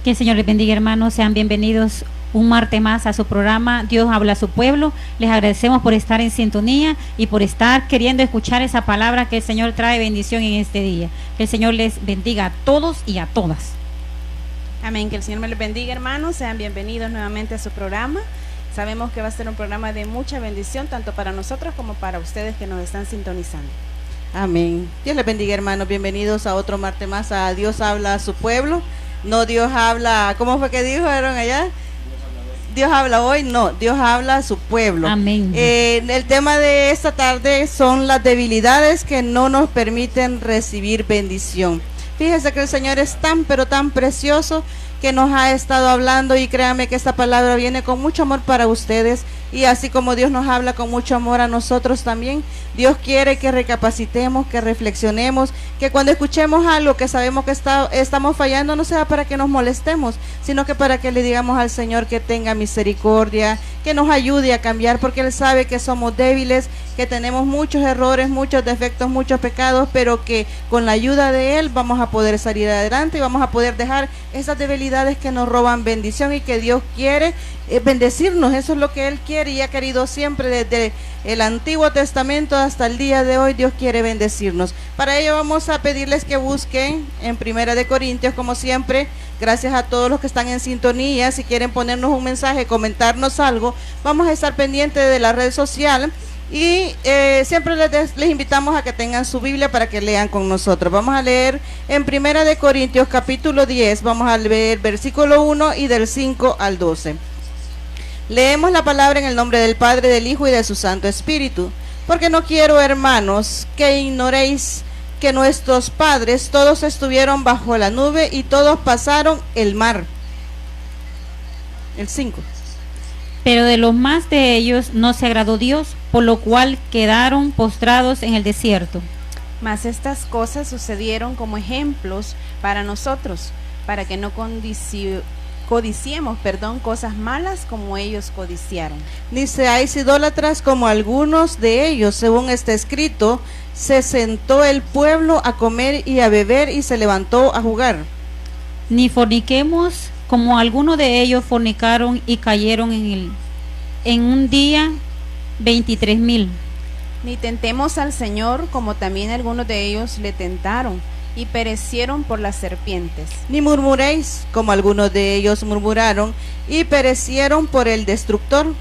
Que el Señor les bendiga, hermanos. Sean bienvenidos un martes más a su programa Dios habla a su pueblo. Les agradecemos por estar en sintonía y por estar queriendo escuchar esa palabra que el Señor trae bendición en este día. Que el Señor les bendiga a todos y a todas. Amén. Que el Señor me les bendiga, hermanos. Sean bienvenidos nuevamente a su programa. Sabemos que va a ser un programa de mucha bendición, tanto para nosotros como para ustedes que nos están sintonizando. Amén. Dios les bendiga, hermanos. Bienvenidos a otro martes más a Dios habla a su pueblo. No Dios habla, ¿cómo fue que dijeron allá? Dios habla hoy, no, Dios habla a su pueblo. Amén. El tema de esta tarde son las debilidades que no nos permiten recibir bendición. Fíjese que el Señor es tan, pero tan precioso que nos ha estado hablando, y créanme que esta palabra viene con mucho amor para ustedes, y así como Dios nos habla con mucho amor a nosotros también, Dios quiere que recapacitemos, que reflexionemos, que cuando escuchemos algo que sabemos que estamos fallando, no sea para que nos molestemos, sino que para que le digamos al Señor que tenga misericordia, que nos ayude a cambiar, porque Él sabe que somos débiles, que tenemos muchos errores, muchos defectos, muchos pecados, pero que con la ayuda de Él vamos a poder salir adelante y vamos a poder dejar esas debilidades que nos roban bendición, y que Dios quiere bendecirnos. Eso es lo que Él quiere y ha querido siempre desde el Antiguo Testamento hasta el día de hoy. Dios quiere bendecirnos. Para ello vamos a pedirles que busquen en Primera de Corintios, como siempre. Gracias a todos los que están en sintonía. Si quieren ponernos un mensaje, comentarnos algo, vamos a estar pendientes de la red social. Y siempre les invitamos a que tengan su Biblia para que lean con nosotros. Vamos a leer en Primera de Corintios capítulo 10, vamos a leer versículo 1 y del 5 al 12. Leemos la palabra en el nombre del Padre, del Hijo y de su Santo Espíritu. Porque no quiero, hermanos, que ignoréis que nuestros padres todos estuvieron bajo la nube y todos pasaron el mar. El 5. Pero de los más de ellos no se agradó Dios, por lo cual quedaron postrados en el desierto. Mas estas cosas sucedieron como ejemplos para nosotros, para que no codiciemos, cosas malas como ellos codiciaron. Ni seáis idólatras como algunos de ellos, según está escrito: se sentó el pueblo a comer y a beber y se levantó a jugar. Ni forniquemos como algunos de ellos fornicaron y cayeron en un día 23,000. Ni tentemos al Señor como también algunos de ellos le tentaron y perecieron por las serpientes. Ni murmuréis como algunos de ellos murmuraron y perecieron por el destructor.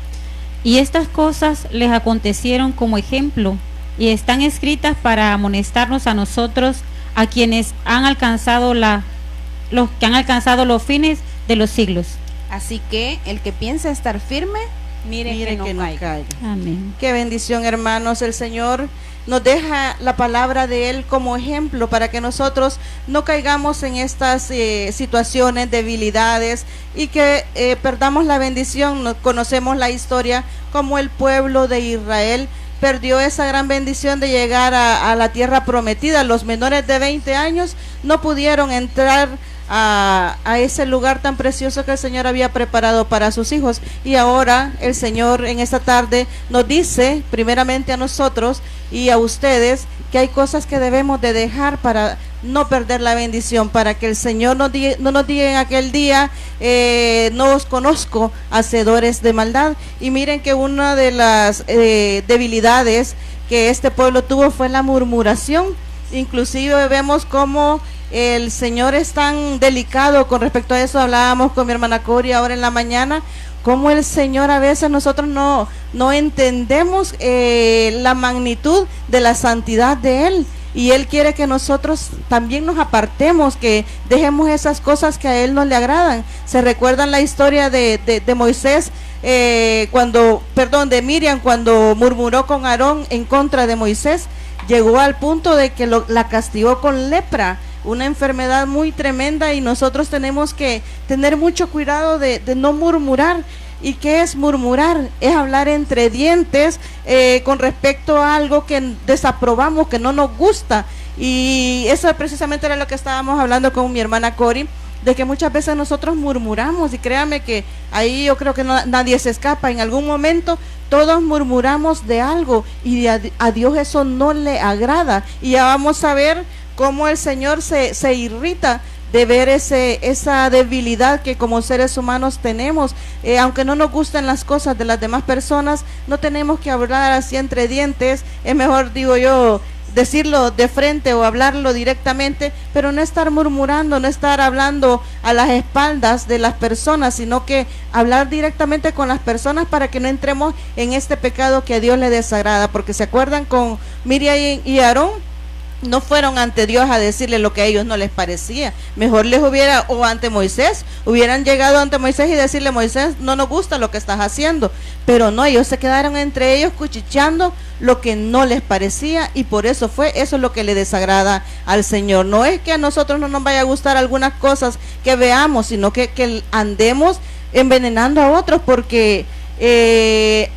Y estas cosas les acontecieron como ejemplo y están escritas para amonestarnos a nosotros, a quienes han alcanzado los que han alcanzado los fines de los siglos. Así que el que piensa estar firme, mire que no caiga. Amén. Qué bendición, hermanos. El Señor nos deja la palabra de Él como ejemplo para que nosotros no caigamos en estas situaciones, debilidades, y que perdamos la bendición. Conocemos la historia como el pueblo de Israel perdió esa gran bendición de llegar a la tierra prometida. Los menores de 20 años no pudieron entrar a ese lugar tan precioso que el Señor había preparado para sus hijos. Y ahora el Señor en esta tarde nos dice, primeramente a nosotros y a ustedes, que hay cosas que debemos de dejar para no perder la bendición, para que el Señor no nos diga en aquel día: no os conozco, hacedores de maldad. Y miren que una de las debilidades que este pueblo tuvo fue la murmuración. Inclusive vemos cómo el Señor es tan delicado con respecto a eso. Hablábamos con mi hermana Cori ahora en la mañana, cómo el Señor a veces nosotros no entendemos la magnitud de la santidad de Él, y Él quiere que nosotros también nos apartemos, que dejemos esas cosas que a Él no le agradan. Se recuerdan la historia de Moisés, de Miriam, cuando murmuró con Aarón en contra de Moisés. Llegó al punto de que la castigó con lepra, una enfermedad muy tremenda, y nosotros tenemos que tener mucho cuidado de no murmurar. ¿Y qué es murmurar? Es hablar entre dientes con respecto a algo que desaprobamos, que no nos gusta. Y eso precisamente era lo que estábamos hablando con mi hermana Cori, de que muchas veces nosotros murmuramos, y créame que ahí yo creo que nadie se escapa. En algún momento todos murmuramos de algo, y a Dios eso no le agrada, y ya vamos a ver cómo el Señor se irrita de ver esa debilidad que como seres humanos tenemos. Aunque no nos gusten las cosas de las demás personas, no tenemos que hablar así entre dientes. Es mejor, digo yo, decirlo de frente o hablarlo directamente, pero no estar murmurando, no estar hablando a las espaldas de las personas, sino que hablar directamente con las personas para que no entremos en este pecado que a Dios le desagrada. Porque se acuerdan, con Miriam y Aarón no fueron ante Dios a decirle lo que a ellos no les parecía. Mejor les hubiera, o ante Moisés, hubieran llegado ante Moisés y decirle: Moisés, no nos gusta lo que estás haciendo. Pero no, ellos se quedaron entre ellos cuchicheando lo que no les parecía, y por eso eso es lo que le desagrada al Señor. No es que a nosotros no nos vaya a gustar algunas cosas que veamos, sino que andemos envenenando a otros, porque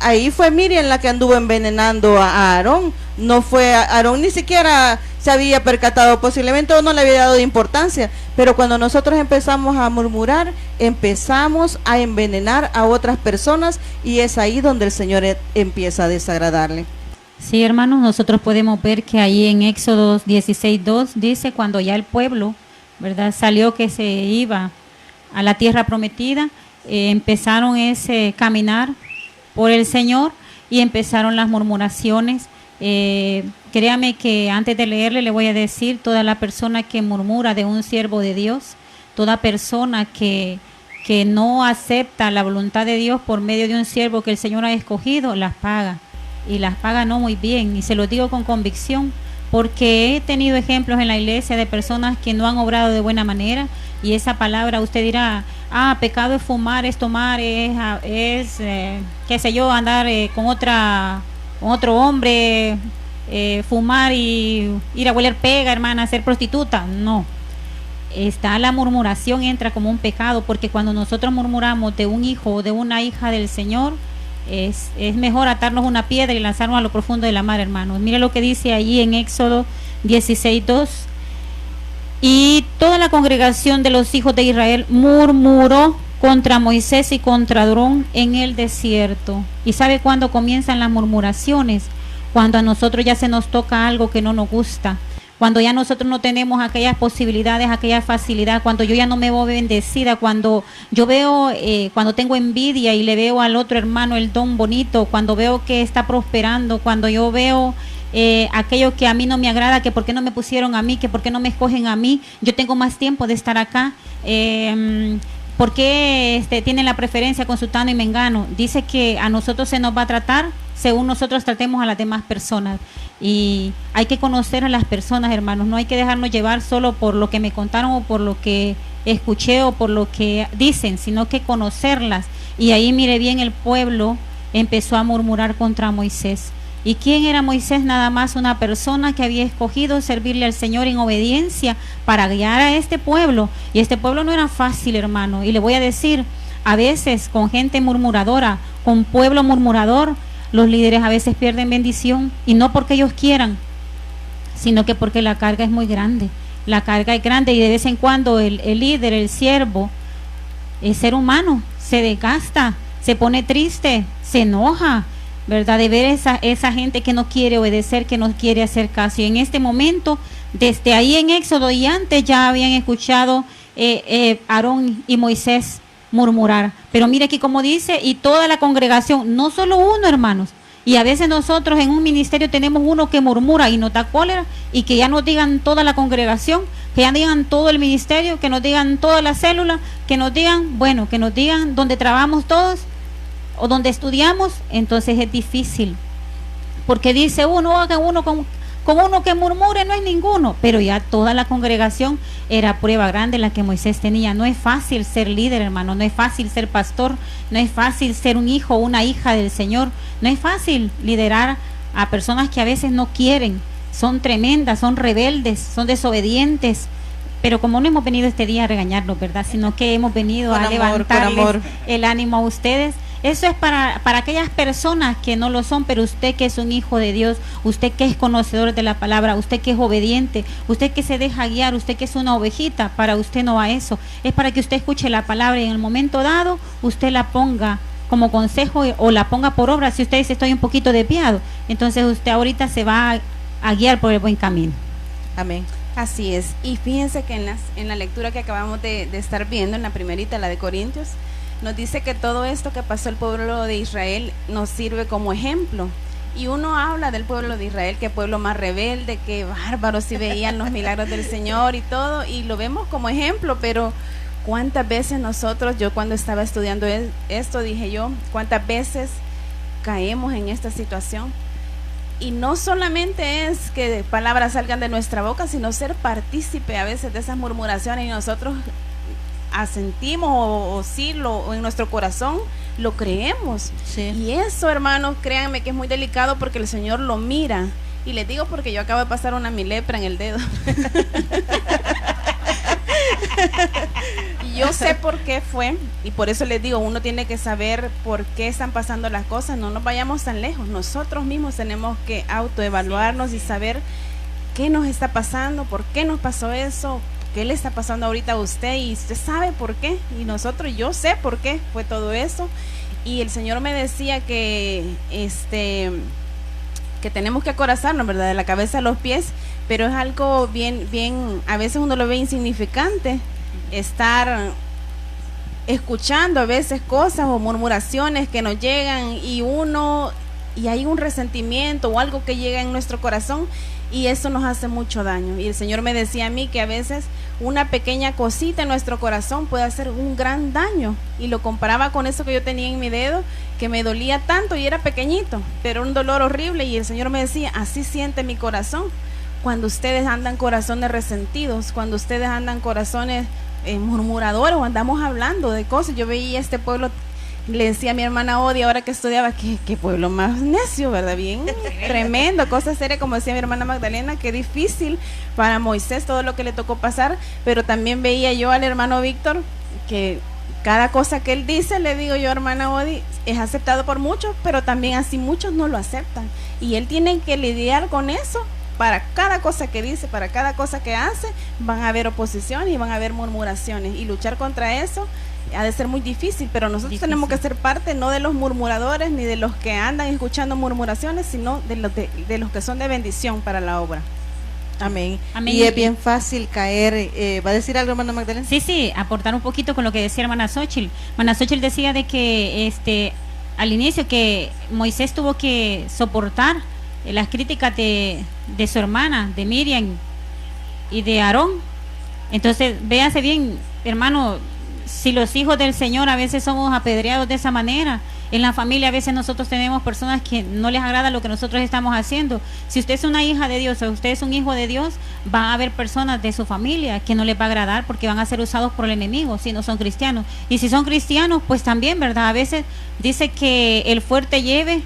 ahí fue Miriam la que anduvo envenenando a Aarón. No fue Aarón, ni siquiera se había percatado, posiblemente, o no le había dado importancia. Pero cuando nosotros empezamos a murmurar, empezamos a envenenar a otras personas, y es ahí donde el Señor empieza a desagradarle. Sí, hermanos, nosotros podemos ver que ahí en Éxodo 16:2 dice: cuando ya el pueblo, ¿verdad?, salió, que se iba a la tierra prometida, empezaron ese caminar por el Señor y empezaron las murmuraciones. Créame que antes de leerle le voy a decir: toda la persona que murmura de un siervo de Dios, toda persona que no acepta la voluntad de Dios por medio de un siervo que el Señor ha escogido, las paga, y las paga no muy bien, y se lo digo con convicción, porque he tenido ejemplos en la iglesia de personas que no han obrado de buena manera. Y esa palabra, usted dirá: pecado es fumar, es tomar, es qué sé yo, andar con otro hombre, fumar y ir a hueler pega, hermana, ser prostituta. No, la murmuración entra como un pecado, porque cuando nosotros murmuramos de un hijo o de una hija del Señor, es mejor atarnos una piedra y lanzarnos a lo profundo de la mar, hermanos. Mire lo que dice allí en Éxodo 16:2: y toda la congregación de los hijos de Israel murmuró contra Moisés y contra Aarón en el desierto. ¿Y sabe cuándo comienzan las murmuraciones? Cuando a nosotros ya se nos toca algo que no nos gusta, cuando ya nosotros no tenemos aquellas posibilidades, aquella facilidad, cuando yo ya no me veo bendecida, cuando yo veo, cuando tengo envidia y le veo al otro hermano el don bonito, cuando veo que está prosperando, cuando yo veo aquello que a mí no me agrada, que por qué no me pusieron a mí, que por qué no me escogen a mí, yo tengo más tiempo de estar acá, ¿por qué tienen la preferencia con sultano y mengano? Dice que a nosotros se nos va a tratar según nosotros tratemos a las demás personas, y hay que conocer a las personas, hermanos. No hay que dejarnos llevar solo por lo que me contaron o por lo que escuché o por lo que dicen, sino que conocerlas. Y ahí mire bien, el pueblo empezó a murmurar contra Moisés. ¿Y quién era Moisés? Nada más una persona que había escogido servirle al Señor en obediencia para guiar a este pueblo. Y este pueblo no era fácil, hermano. Y le voy a decir, a veces con gente murmuradora, con pueblo murmurador, los líderes a veces pierden bendición, y no porque ellos quieran, sino que porque la carga es muy grande. La carga es grande, y de vez en cuando el líder, el siervo, el ser humano, se desgasta, se pone triste, se enoja, ¿verdad?, de ver esa gente que no quiere obedecer, que no quiere hacer caso. Y en este momento, desde ahí en Éxodo y antes, ya habían escuchado Aarón y Moisés murmurar. Pero mire aquí como dice: y toda la congregación, no solo uno, hermanos. Y a veces nosotros en un ministerio tenemos uno que murmura y nos da cólera, y que ya nos digan toda la congregación, que ya digan todo el ministerio, que nos digan toda la célula, que nos digan, bueno, que nos digan donde trabajamos todos o donde estudiamos. Entonces es difícil, porque dice uno, que uno con uno que murmure no es ninguno, pero ya toda la congregación era prueba grande la que Moisés tenía. No es fácil ser líder, hermano, no es fácil ser pastor, no es fácil ser un hijo o una hija del Señor, no es fácil liderar a personas que a veces no quieren, son tremendas, son rebeldes, son desobedientes. Pero como no hemos venido este día a regañarnos, ¿verdad?, sino que hemos venido a levantarles el ánimo a ustedes. Eso es para aquellas personas que no lo son, pero usted que es un hijo de Dios, usted que es conocedor de la palabra, usted que es obediente, usted que se deja guiar, usted que es una ovejita, para usted no va eso. Es para que usted escuche la palabra y en el momento dado usted la ponga como consejo o la ponga por obra. Si usted dice: estoy un poquito desviado, entonces usted ahorita se va a guiar por el buen camino. Amén. Así es. Y fíjense que en la lectura que acabamos de estar viendo, en la primerita, la de Corintios, nos dice que todo esto que pasó el pueblo de Israel nos sirve como ejemplo. Y uno habla del pueblo de Israel, que pueblo más rebelde, que bárbaros, si veían los milagros del Señor y todo, y lo vemos como ejemplo, pero cuántas veces nosotros, yo cuando estaba estudiando esto, dije yo, cuántas veces caemos en esta situación. Y no solamente es que palabras salgan de nuestra boca, sino ser partícipe a veces de esas murmuraciones, y nosotros asentimos o sí, o en nuestro corazón lo creemos. Sí. Y eso, hermanos, créanme que es muy delicado porque el Señor lo mira. Y les digo porque yo acabo de pasar una milepra en el dedo. Y yo sé por qué fue, y por eso les digo, uno tiene que saber por qué están pasando las cosas. No nos vayamos tan lejos, nosotros mismos tenemos que autoevaluarnos y saber qué nos está pasando, por qué nos pasó eso, qué le está pasando ahorita a usted, y usted sabe por qué, y nosotros, yo sé por qué fue todo eso. Y el Señor me decía que que tenemos que acorazarnos, ¿verdad? De la cabeza a los pies, pero es algo bien, a veces uno lo ve insignificante, estar escuchando a veces cosas o murmuraciones que nos llegan, y hay un resentimiento o algo que llega en nuestro corazón, y eso nos hace mucho daño. Y el Señor me decía a mí que a veces una pequeña cosita en nuestro corazón puede hacer un gran daño, y lo comparaba con eso que yo tenía en mi dedo, que me dolía tanto y era pequeñito, pero un dolor horrible. Y el Señor me decía, así siente mi corazón cuando ustedes andan corazones resentidos, cuando ustedes andan corazones murmuradores, o andamos hablando de cosas. Yo veía este pueblo, le decía a mi hermana Odi ahora que estudiaba, qué pueblo más necio, ¿verdad? Bien tremendo, cosa seria, como decía mi hermana Magdalena, qué difícil para Moisés todo lo que le tocó pasar. Pero también veía yo al hermano Víctor, que cada cosa que él dice, le digo yo, hermana Odi, es aceptado por muchos, pero también así muchos no lo aceptan, y él tiene que lidiar con eso. Para cada cosa que dice, para cada cosa que hace, van a haber oposición y van a haber murmuraciones, y luchar contra eso ha de ser muy difícil. Pero nosotros tenemos que ser parte, no de los murmuradores ni de los que andan escuchando murmuraciones, sino de los que son de bendición para la obra. Amén. Amén. Y es bien fácil caer. ¿Va a decir algo, hermana Magdalena? Sí, aportar un poquito con lo que decía hermana Xochitl. Hermana Xochitl decía de que al inicio que Moisés tuvo que soportar las críticas de su hermana, de Miriam y de Aarón. Entonces, véase bien, hermano, si los hijos del Señor a veces somos apedreados de esa manera, en la familia a veces nosotros tenemos personas que no les agrada lo que nosotros estamos haciendo. Si usted es una hija de Dios o usted es un hijo de Dios, va a haber personas de su familia que no les va a agradar, porque van a ser usados por el enemigo si no son cristianos. Y si son cristianos, pues también, ¿verdad? A veces dice que el fuerte lleve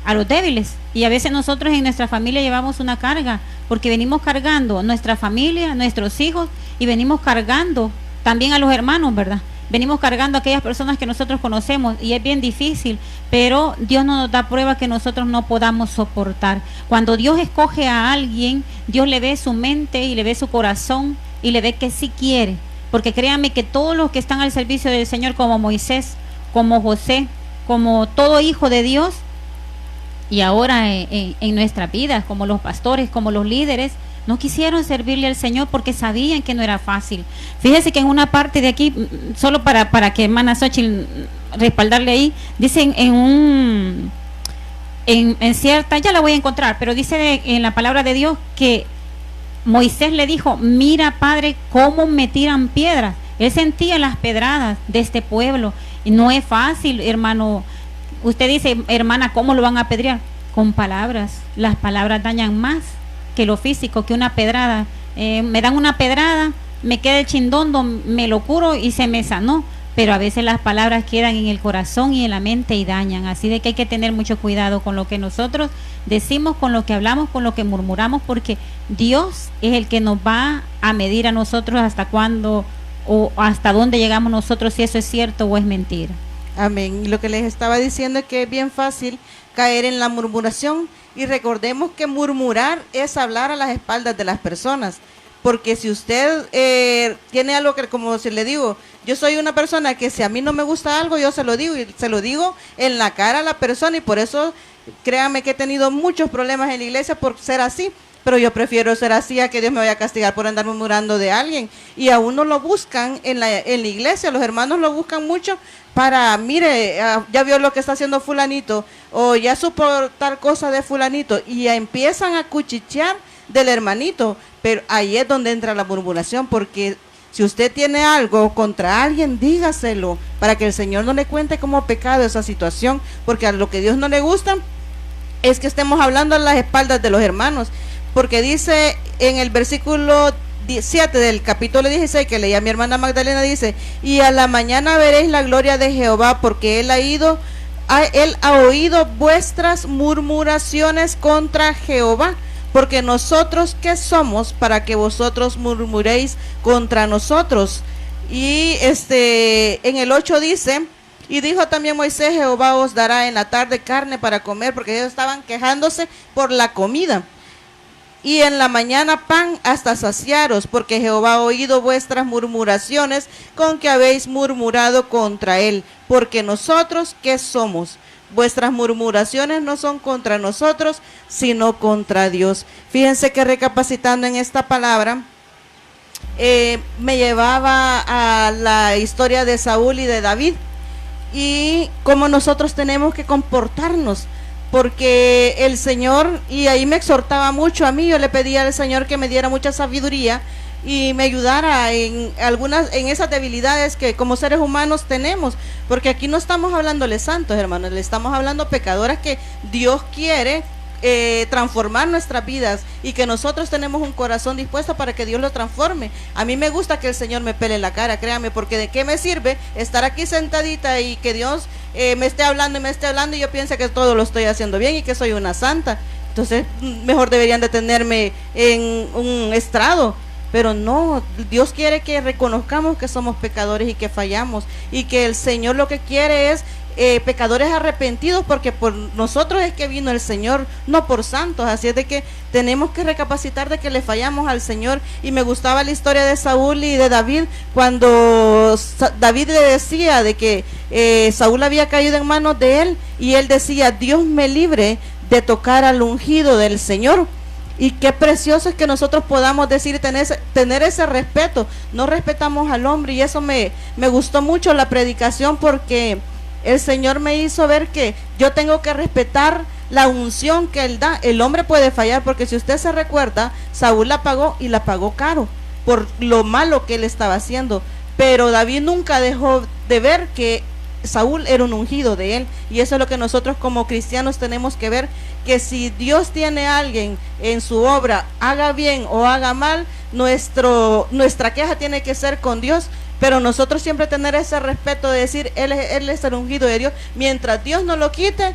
a los débiles, y a veces nosotros en nuestra familia llevamos una carga, porque venimos cargando nuestra familia, nuestros hijos, y venimos cargando también a los hermanos, ¿verdad? Venimos cargando a aquellas personas que nosotros conocemos, y es bien difícil, pero Dios no nos da prueba que nosotros no podamos soportar. Cuando Dios escoge a alguien, Dios le ve su mente y le ve su corazón y le ve que sí quiere, porque créanme que todos los que están al servicio del Señor, como Moisés, como José, como todo hijo de Dios, y ahora en nuestras vidas, como los pastores, como los líderes, no quisieron servirle al Señor porque sabían que no era fácil. Fíjese que en una parte de aquí, solo para que hermana Xochitl respaldarle ahí, dicen en cierta, ya la voy a encontrar, pero dice en la palabra de Dios que Moisés le dijo, mira, Padre, cómo me tiran piedras. Él sentía las pedradas de este pueblo, y no es fácil, hermano. Usted dice, hermana, ¿cómo lo van a apedrear? Con palabras. Las palabras dañan más que lo físico, que una pedrada. Me dan una pedrada, me queda el chindondo, me lo curo y se me sanó. Pero a veces las palabras quedan en el corazón y en la mente y dañan. Así de que hay que tener mucho cuidado con lo que nosotros decimos, con lo que hablamos, con lo que murmuramos, porque Dios es el que nos va a medir a nosotros hasta cuándo o hasta dónde llegamos nosotros, si eso es cierto o es mentira. Amén. Y lo que les estaba diciendo es que es bien fácil caer en la murmuración, y recordemos que murmurar es hablar a las espaldas de las personas, porque si usted tiene algo que, como se le digo, yo soy una persona que si a mí no me gusta algo, yo se lo digo, y se lo digo en la cara a la persona, y por eso créanme que he tenido muchos problemas en la iglesia por ser así, pero yo prefiero ser así a que Dios me vaya a castigar por andar murmurando de alguien. Y a uno lo buscan en la iglesia, los hermanos lo buscan mucho para, mire, ya vio lo que está haciendo fulanito, o ya supo tal cosa de fulanito, y ya empiezan a cuchichear del hermanito, pero ahí es donde entra la murmuración, porque si usted tiene algo contra alguien, dígaselo, para que el Señor no le cuente como pecado esa situación, porque a lo que Dios no le gusta es que estemos hablando a las espaldas de los hermanos, porque dice en el versículo 7 del capítulo 16 que leía mi hermana Magdalena, dice: y a la mañana veréis la gloria de Jehová, porque él ha oído vuestras murmuraciones contra Jehová. Porque nosotros, ¿qué somos para que vosotros murmuréis contra nosotros? Y en el 8 dice: y dijo también Moisés: Jehová os dará en la tarde carne para comer, porque ellos estaban quejándose por la comida. Y en la mañana pan hasta saciaros, porque Jehová ha oído vuestras murmuraciones con que habéis murmurado contra él. Porque nosotros, ¿qué somos? Vuestras murmuraciones no son contra nosotros, sino contra Dios. Fíjense que recapacitando en esta palabra, me llevaba a la historia de Saúl y de David, y cómo nosotros tenemos que comportarnos, porque el Señor, y ahí me exhortaba mucho a mí, yo le pedía al Señor que me diera mucha sabiduría y me ayudara en esas debilidades que como seres humanos tenemos, porque aquí no estamos hablándole santos, hermanos, le estamos hablando pecadores que Dios quiere transformar nuestras vidas, y que nosotros tenemos un corazón dispuesto para que Dios lo transforme. A mí me gusta que el Señor me pele la cara, créame, porque de qué me sirve estar aquí sentadita y que Dios me esté hablando y yo piense que todo lo estoy haciendo bien y que soy una santa. Entonces mejor deberían de tenerme en un estrado. Pero no, Dios quiere que reconozcamos que somos pecadores y que fallamos, y que el Señor lo que quiere es pecadores arrepentidos, porque por nosotros es que vino el Señor, no por santos. Así es de que tenemos que recapacitar de que le fallamos al Señor. Y me gustaba la historia de Saúl y de David, cuando David le decía de que Saúl había caído en manos de él, y él decía: Dios me libre de tocar al ungido del Señor. Y qué precioso es que nosotros podamos decir, tener ese respeto. No respetamos al hombre, y eso me gustó mucho la predicación, porque el Señor me hizo ver que yo tengo que respetar la unción que Él da. El hombre puede fallar, porque si usted se recuerda, Saúl la pagó, y la pagó caro por lo malo que él estaba haciendo, pero David nunca dejó de ver que Saúl era un ungido de él. Y eso es lo que nosotros como cristianos tenemos que ver, que si Dios tiene a alguien en su obra, haga bien o haga mal, nuestra queja tiene que ser con Dios, pero nosotros siempre tener ese respeto de decir: él es el ungido de Dios. Mientras Dios no lo quite,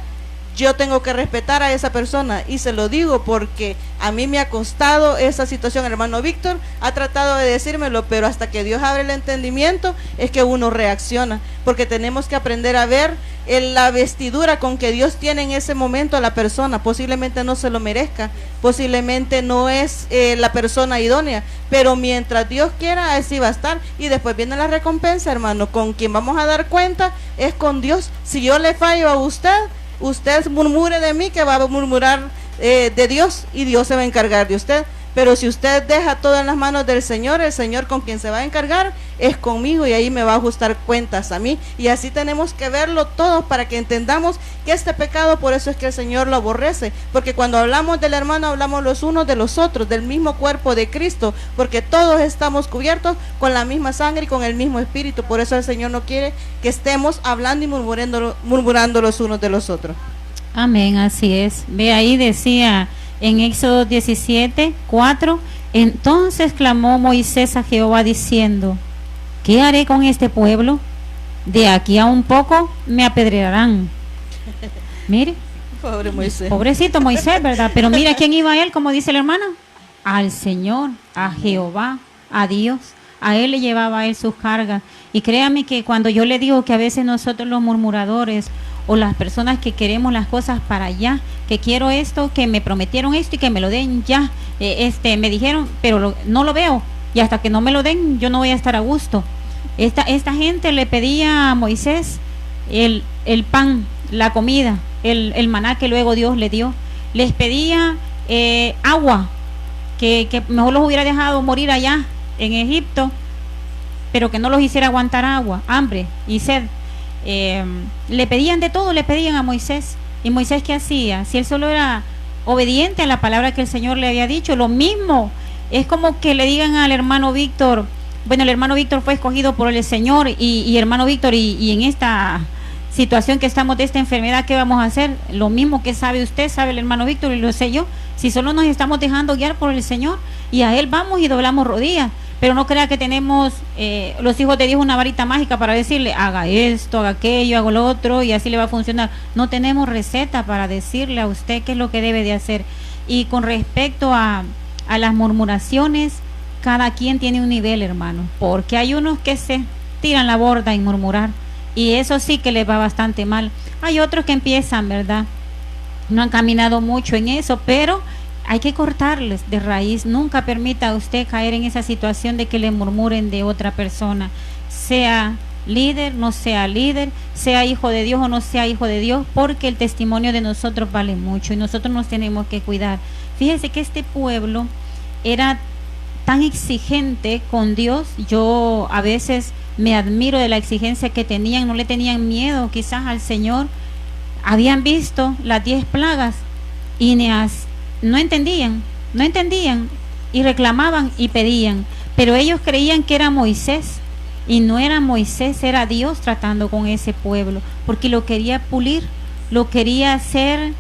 yo tengo que respetar a esa persona, y se lo digo porque a mí me ha costado esa situación. El hermano Víctor ha tratado de decírmelo, pero hasta que Dios abre el entendimiento es que uno reacciona, porque tenemos que aprender a ver la vestidura con que Dios tiene en ese momento a la persona. Posiblemente no se lo merezca, posiblemente no es la persona idónea, pero mientras Dios quiera, así va a estar. Y después viene la recompensa, hermano. Con quien vamos a dar cuenta es con Dios. Si yo le fallo a usted murmure de mí, que va a murmurar de Dios, y Dios se va a encargar de usted. Pero si usted deja todo en las manos del Señor, el Señor con quien se va a encargar es conmigo, y ahí me va a ajustar cuentas a mí. Y así tenemos que verlo todos, para que entendamos que este pecado, por eso es que el Señor lo aborrece, porque cuando hablamos del hermano, hablamos los unos de los otros, del mismo cuerpo de Cristo, porque todos estamos cubiertos con la misma sangre y con el mismo espíritu. Por eso el Señor no quiere que estemos hablando y murmurando los unos de los otros. Amén, así es. Ve, ahí decía en Éxodo 17:4: entonces clamó Moisés a Jehová diciendo: ¿qué haré con este pueblo? De aquí a un poco me apedrearán. Mire, Pobre Moisés. pobrecito Moisés, ¿verdad? Pero mira, ¿quién iba a él, como dice la hermana? Al Señor, a Jehová, a Dios. A él le llevaba a él sus cargas. Y créame que cuando yo le digo que a veces nosotros los murmuradores, o las personas que queremos las cosas para allá, que quiero esto, que me prometieron esto y que me lo den ya, me dijeron, pero no lo veo, y hasta que no me lo den yo no voy a estar a gusto. Esta gente le pedía a Moisés el pan, la comida, el maná que luego Dios le dio. Les pedía agua, que mejor los hubiera dejado morir allá en Egipto, pero que no los hiciera aguantar agua, hambre y sed. Le pedían de todo, le pedían a Moisés. ¿Y Moisés qué hacía? Si él solo era obediente a la palabra que el Señor le había dicho, lo mismo. Es como que le digan al hermano Víctor, bueno, el hermano Víctor fue escogido por el Señor y hermano Víctor, y en esta situación que estamos de esta enfermedad, ¿qué vamos a hacer? Lo mismo que sabe usted, sabe el hermano Víctor y lo sé yo. Si solo nos estamos dejando guiar por el Señor y a Él vamos y doblamos rodillas. Pero no crea que tenemos los hijos de Dios una varita mágica para decirle, haga esto, haga aquello, haga lo otro y así le va a funcionar. No tenemos receta para decirle a usted qué es lo que debe de hacer. Y con respecto a las murmuraciones, cada quien tiene un nivel, hermano, porque hay unos que se tiran la borda en murmurar y eso sí que les va bastante mal. Hay otros que empiezan, ¿verdad? No han caminado mucho en eso, pero hay que cortarles de raíz. Nunca permita a usted caer en esa situación de que le murmuren de otra persona, sea líder, no sea líder, sea hijo de Dios o no sea hijo de Dios, porque el testimonio de nosotros vale mucho y nosotros nos tenemos que cuidar. Fíjese que este pueblo era tan exigente con Dios. Yo a veces me admiro de la exigencia que tenían, no le tenían miedo quizás al Señor. Habían visto las 10 plagas y no entendían y reclamaban y pedían, pero ellos creían que era Moisés y no era Moisés, era Dios tratando con ese pueblo, porque lo quería pulir, lo quería hacer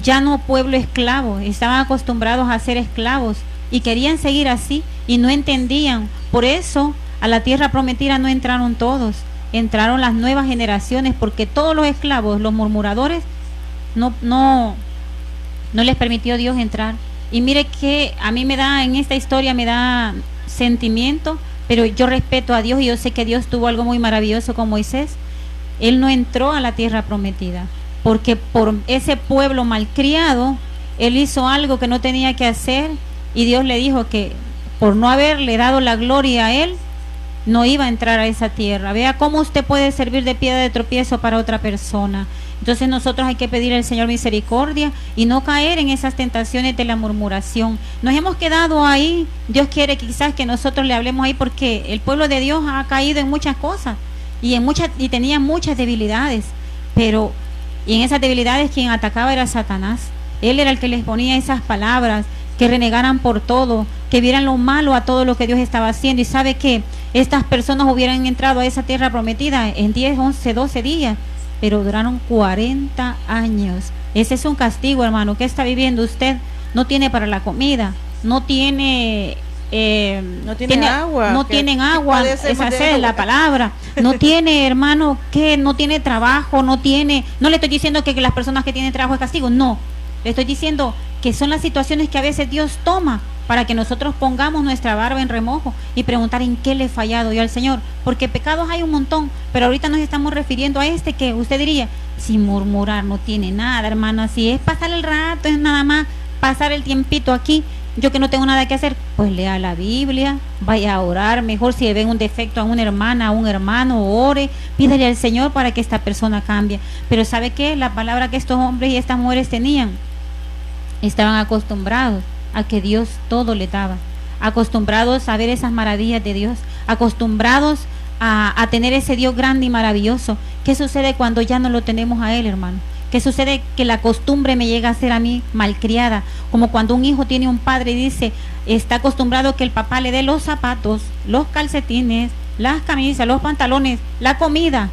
ya no pueblo esclavo. Estaban acostumbrados a ser esclavos y querían seguir así y no entendían. Por eso a la tierra prometida no entraron todos, entraron las nuevas generaciones, porque todos los esclavos, los murmuradores, no les permitió Dios entrar. Y mire que a mí me da, en esta historia me da sentimiento, pero yo respeto a Dios y yo sé que Dios tuvo algo muy maravilloso con Moisés. Él no entró a la tierra prometida, porque por ese pueblo malcriado, él hizo algo que no tenía que hacer y Dios le dijo que por no haberle dado la gloria a él, no iba a entrar a esa tierra. Vea cómo usted puede servir de piedra de tropiezo para otra persona. Entonces nosotros hay que pedir al Señor misericordia y no caer en esas tentaciones de la murmuración. Nos hemos quedado ahí. Dios quiere quizás que nosotros le hablemos ahí, porque el pueblo de Dios ha caído en muchas cosas y tenía muchas debilidades, pero y en esas debilidades quien atacaba era Satanás. Él era el que les ponía esas palabras, que renegaran por todo, que vieran lo malo a todo lo que Dios estaba haciendo. Y sabe que estas personas hubieran entrado a esa tierra prometida en 10, 11, 12 días, pero duraron 40 años. Ese es un castigo, hermano. ¿Qué está viviendo usted? No tiene para la comida, no tiene agua, no tienen agua, esa es la palabra. No tiene, hermano, que no tiene trabajo, no le estoy diciendo que las personas que tienen trabajo es castigo, no. Le estoy diciendo que son las situaciones que a veces Dios toma para que nosotros pongamos nuestra barba en remojo y preguntar en qué le he fallado yo al Señor, porque pecados hay un montón, pero ahorita nos estamos refiriendo a este que usted diría, sin murmurar no tiene nada, hermano, así es pasar el rato, es nada más pasar el tiempito aquí. Yo que no tengo nada que hacer, pues lea la Biblia, vaya a orar, mejor si le ven un defecto a una hermana, a un hermano, ore, pídale al Señor para que esta persona cambie. Pero ¿sabe qué? La palabra que estos hombres y estas mujeres tenían, estaban acostumbrados a que Dios todo le daba, acostumbrados a ver esas maravillas de Dios, acostumbrados a tener ese Dios grande y maravilloso. ¿Qué sucede cuando ya no lo tenemos a Él, hermano? ¿Qué sucede? Que la costumbre me llega a ser a mí malcriada, como cuando un hijo tiene un padre y dice, está acostumbrado que el papá le dé los zapatos, los calcetines, las camisas, los pantalones, la comida,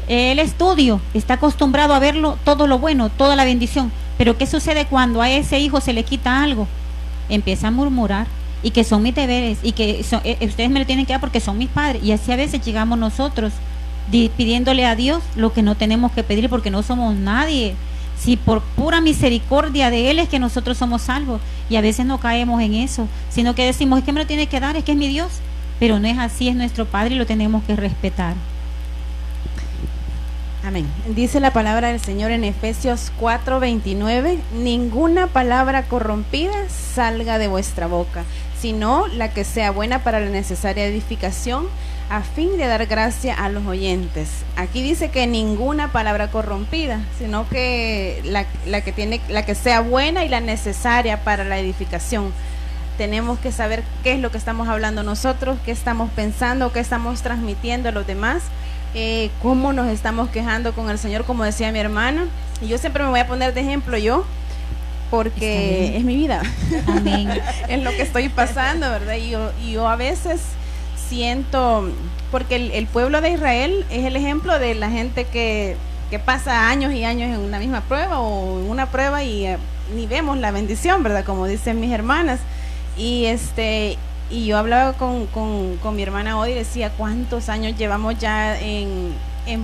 el estudio, está acostumbrado a verlo, todo lo bueno, toda la bendición. Pero ¿qué sucede cuando a ese hijo se le quita algo? Empieza a murmurar, y que son mis deberes, y que ustedes me lo tienen que dar porque son mis padres, y así a veces llegamos nosotros pidiéndole a Dios lo que no tenemos que pedir, porque no somos nadie. Si por pura misericordia de Él es que nosotros somos salvos, y a veces no caemos en eso, sino que decimos, es que me lo tiene que dar, es que es mi Dios, pero no es así, es nuestro Padre y lo tenemos que respetar. Amén. Dice la palabra del Señor en Efesios 4:29, ninguna palabra corrompida salga de vuestra boca, sino la que sea buena para la necesaria edificación, a fin de dar gracia a los oyentes. Aquí dice que ninguna palabra corrompida, sino que la que sea buena y la necesaria para la edificación. tenemos que saber qué es lo que estamos hablando nosotros, qué estamos pensando, qué estamos transmitiendo a los demás, cómo nos estamos quejando con el Señor, como decía mi hermana. Y yo siempre me voy a poner de ejemplo yo, porque es mi vida. Amén. Es lo que estoy pasando, ¿verdad? Y yo a veces siento, porque el pueblo de Israel es el ejemplo de la gente que pasa años y años en una misma prueba o en una prueba y ni vemos la bendición, ¿verdad? Como dicen mis hermanas. Y yo hablaba con mi hermana hoy y decía, ¿cuántos años llevamos ya en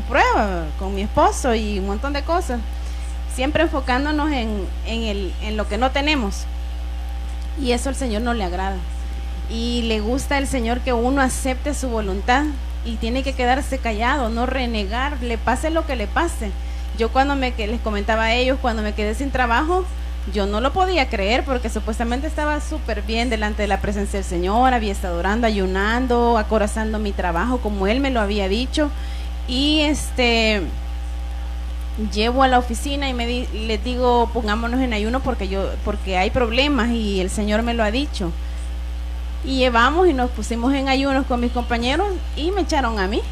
prueba con mi esposo y un montón de cosas? Siempre enfocándonos en lo que no tenemos. Y eso al Señor no le agrada. Y le gusta al Señor que uno acepte su voluntad y tiene que quedarse callado, no renegar, le pase lo que le pase. Yo les comentaba a ellos, cuando me quedé sin trabajo, yo no lo podía creer porque supuestamente estaba súper bien delante de la presencia del Señor, había estado orando, ayunando, acorazando mi trabajo como Él me lo había dicho. Y llevo a la oficina y les digo, pongámonos en ayuno porque hay problemas y el Señor me lo ha dicho. Y llevamos y nos pusimos en ayunos con mis compañeros y me echaron a mí.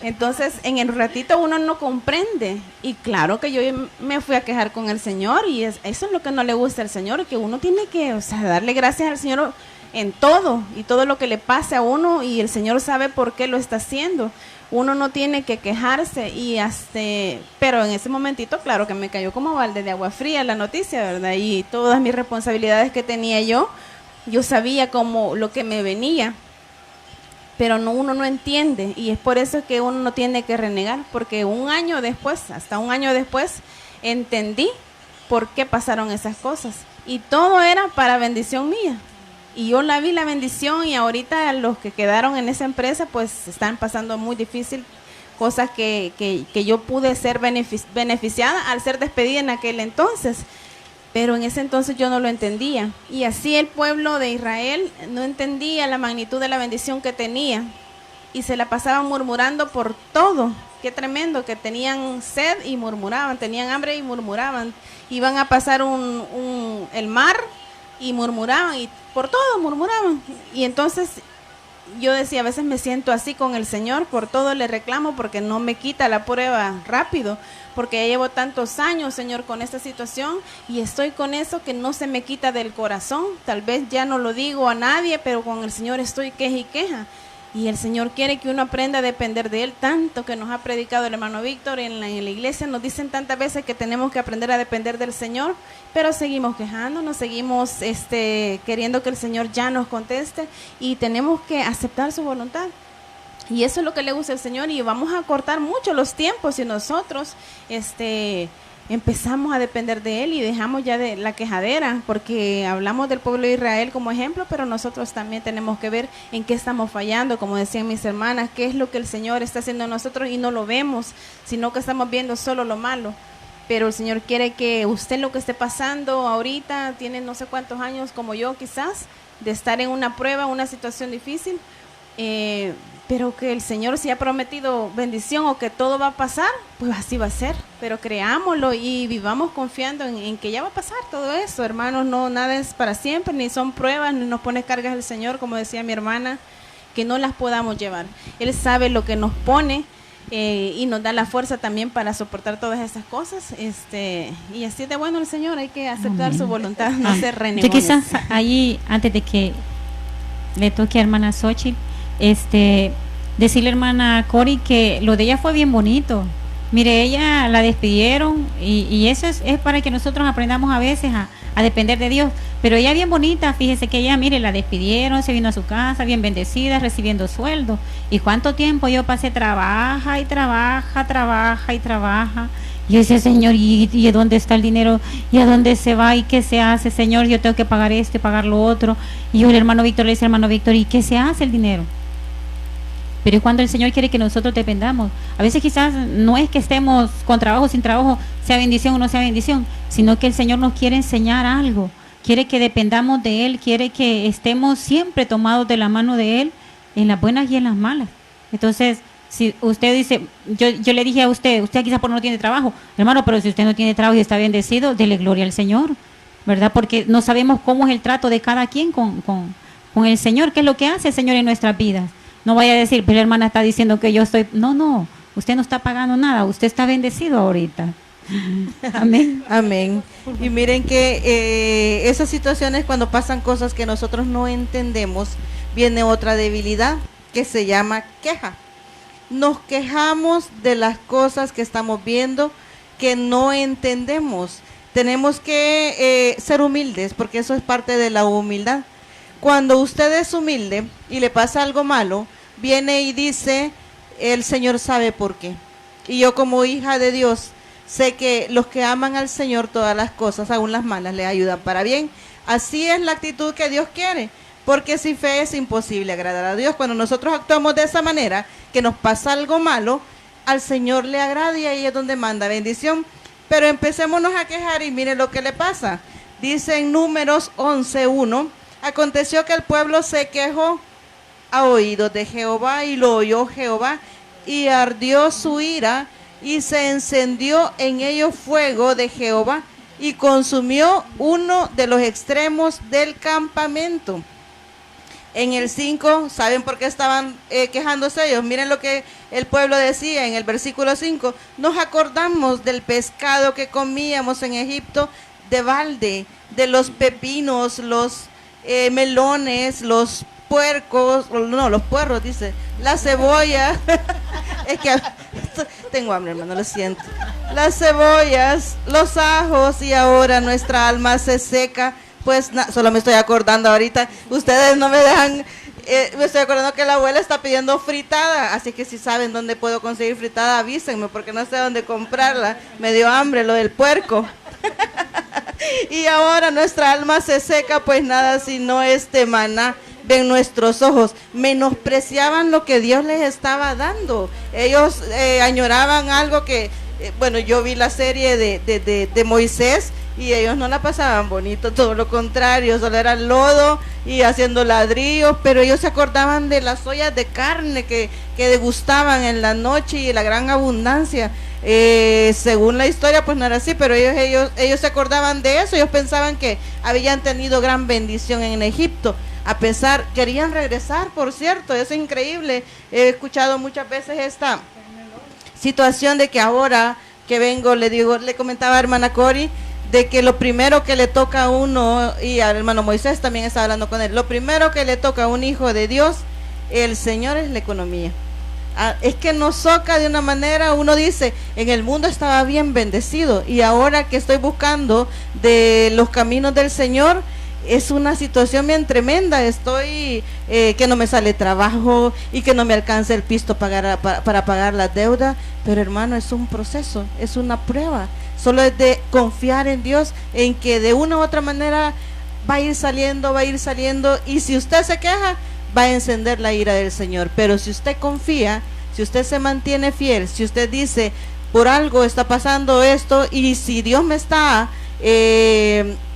Entonces, en el ratito uno no comprende. Y claro que yo me fui a quejar con el Señor y eso es lo que no le gusta al Señor, que uno tiene que, darle gracias al Señor en todo y todo lo que le pase a uno, y el Señor sabe por qué lo está haciendo. Uno no tiene que quejarse pero en ese momentito, claro que me cayó como balde de agua fría la noticia, ¿verdad? Y todas mis responsabilidades que tenía yo sabía como lo que me venía, pero uno no entiende, y es por eso que uno no tiene que renegar, porque hasta un año después, entendí por qué pasaron esas cosas, y todo era para bendición mía, y yo vi la bendición, y ahorita los que quedaron en esa empresa pues están pasando muy difícil, cosas que yo pude ser beneficiada al ser despedida en aquel entonces. Pero en ese entonces yo no lo entendía. Y así el pueblo de Israel no entendía la magnitud de la bendición que tenía. Y se la pasaban murmurando por todo. Qué tremendo, que tenían sed y murmuraban, tenían hambre y murmuraban. Iban a pasar el mar y murmuraban, y por todo murmuraban. Y entonces yo decía, a veces me siento así con el Señor, por todo le reclamo porque no me quita la prueba rápido. Porque ya llevo tantos años, Señor, con esta situación y estoy con eso que no se me quita del corazón. Tal vez ya no lo digo a nadie, pero con el Señor estoy queja y queja. Y el Señor quiere que uno aprenda a depender de Él, tanto que nos ha predicado el hermano Víctor en la iglesia. Nos dicen tantas veces que tenemos que aprender a depender del Señor, pero seguimos quejándonos, seguimos queriendo que el Señor ya nos conteste, y tenemos que aceptar su voluntad. Y eso es lo que le gusta al Señor, y vamos a cortar mucho los tiempos si nosotros empezamos a depender de Él y dejamos ya de la quejadera, porque hablamos del pueblo de Israel como ejemplo, pero nosotros también tenemos que ver en qué estamos fallando, como decían mis hermanas, qué es lo que el Señor está haciendo en nosotros y no lo vemos, sino que estamos viendo solo lo malo. Pero el Señor quiere que usted, lo que esté pasando ahorita, tiene no sé cuántos años como yo quizás, de estar en una prueba, una situación difícil, pero que el Señor, si ha prometido bendición o que todo va a pasar, pues así va a ser. Pero creámoslo y vivamos confiando en que ya va a pasar todo eso, hermanos. No, nada es para siempre, ni son pruebas, ni nos pone cargas el Señor, como decía mi hermana, que no las podamos llevar. Él sabe lo que nos pone y nos da la fuerza también para soportar todas esas cosas. Y así de bueno el Señor, hay que aceptar su voluntad, no ser renegones. Yo quizás ahí, antes de que le toque a hermana Xochitl, decirle hermana Cori que lo de ella fue bien bonito. Mire, ella la despidieron y eso es para que nosotros aprendamos a veces a depender de Dios. Pero ella bien bonita, fíjese que ella, mire, la despidieron, se vino a su casa bien bendecida, recibiendo sueldo. ¿Y cuánto tiempo yo pasé? Trabaja y trabaja. Y yo decía, Señor, ¿y dónde está el dinero? ¿Y a dónde se va? ¿Y qué se hace? Señor, yo tengo que pagar esto y pagar lo otro. Y yo, el hermano Víctor, le dice, hermano Víctor, ¿y qué se hace el dinero? Pero es cuando el Señor quiere que nosotros dependamos. A veces quizás no es que estemos con trabajo, sin trabajo, sea bendición o no sea bendición, sino que el Señor nos quiere enseñar algo. Quiere que dependamos de Él, quiere que estemos siempre tomados de la mano de Él, en las buenas y en las malas. Entonces, si usted dice, yo le dije a usted quizás por no tiene trabajo, hermano, pero si usted no tiene trabajo y está bendecido, dele gloria al Señor. ¿verdad? Porque no sabemos cómo es el trato de cada quien con el Señor, qué es lo que hace el Señor en nuestras vidas. No vaya a decir, pero la hermana está diciendo que yo estoy... No, usted no está pagando nada, usted está bendecido ahorita. Amén. Amén. Y miren que esas situaciones, cuando pasan cosas que nosotros no entendemos, viene otra debilidad que se llama queja. Nos quejamos de las cosas que estamos viendo que no entendemos. Tenemos que ser humildes, porque eso es parte de la humildad. Cuando usted es humilde y le pasa algo malo, viene y dice, el Señor sabe por qué. Y yo, como hija de Dios, sé que los que aman al Señor, todas las cosas, aún las malas, les ayudan para bien. Así es la actitud que Dios quiere, porque sin fe es imposible agradar a Dios. Cuando nosotros actuamos de esa manera, que nos pasa algo malo, al Señor le agrada y ahí es donde manda bendición. Pero empecémonos a quejar y mire lo que le pasa. Dice en Números 11:1, aconteció que el pueblo se quejó a oídos de Jehová y lo oyó Jehová y ardió su ira y se encendió en ellos fuego de Jehová y consumió uno de los extremos del campamento. En el 5, ¿saben por qué estaban quejándose ellos? Miren lo que el pueblo decía en el versículo 5. Nos acordamos del pescado que comíamos en Egipto de balde, de los pepinos, los melones, los puercos, no, los puerros, dice, la cebolla. Es que tengo hambre, hermano, lo siento. Las cebollas, los ajos, y ahora nuestra alma se seca. Pues solo me estoy acordando ahorita, ustedes no me dejan, me estoy acordando que la abuela está pidiendo fritada, así que si saben dónde puedo conseguir fritada, avísenme, porque no sé dónde comprarla, me dio hambre lo del puerco. Y ahora nuestra alma se seca, pues nada sino este maná ven nuestros ojos. Menospreciaban lo que Dios les estaba dando, ellos añoraban algo que, bueno, yo vi la serie de Moisés, y ellos no la pasaban bonito, todo lo contrario, solo era lodo y haciendo ladrillos, pero ellos se acordaban de las ollas de carne que degustaban en la noche y la gran abundancia. Según la historia, pues no era así, pero ellos se acordaban de eso, ellos pensaban que habían tenido gran bendición en Egipto. A pesar, querían regresar, por cierto, eso es increíble. He escuchado muchas veces esta situación de que ahora que vengo, le comentaba a hermana Cori, de que lo primero que le toca a uno, y al hermano Moisés también estaba hablando con él, lo primero que le toca a un hijo de Dios, el Señor, es la economía. Es que nos toca de una manera, uno dice, en el mundo estaba bien bendecido, y ahora que estoy buscando de los caminos del Señor, es una situación bien tremenda. Estoy que no me sale trabajo y que no me alcanza el pisto para pagar la deuda, pero hermano, es un proceso, es una prueba. Solo es de confiar en Dios, en que de una u otra manera va a ir saliendo, y si usted se queja, va a encender la ira del Señor. Pero si usted confía, si usted se mantiene fiel, si usted dice, por algo está pasando esto, y si Dios me está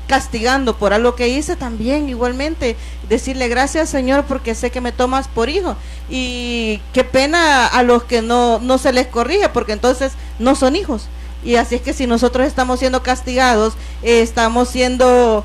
castigando por algo que hice, también igualmente decirle gracias, Señor, porque sé que me tomas por hijo. Y qué pena a los que no se les corrige, porque entonces no son hijos. Y así es que si nosotros estamos siendo castigados, estamos siendo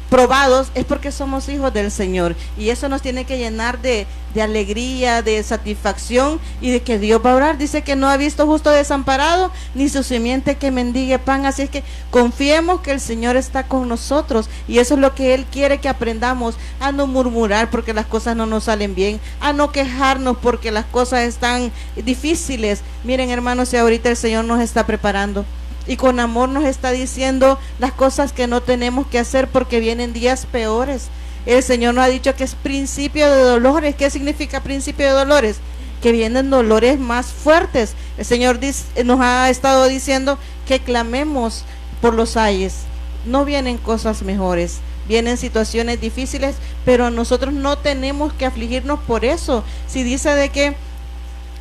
probados, es porque somos hijos del Señor, y eso nos tiene que llenar de alegría, de satisfacción, y de que Dios va a orar. Dice que no ha visto justo desamparado, ni su simiente que mendigue pan. Así es que confiemos que el Señor está con nosotros, y eso es lo que Él quiere que aprendamos, a no murmurar porque las cosas no nos salen bien, a no quejarnos porque las cosas están difíciles. Miren, hermanos, si ahorita el Señor nos está preparando y con amor nos está diciendo las cosas que no tenemos que hacer, porque vienen días peores. El Señor nos ha dicho que es principio de dolores. ¿Qué significa principio de dolores? Que vienen dolores más fuertes. El Señor nos ha estado diciendo que clamemos por los ayes. No vienen cosas mejores, vienen situaciones difíciles, pero nosotros no tenemos que afligirnos por eso. Si dice de que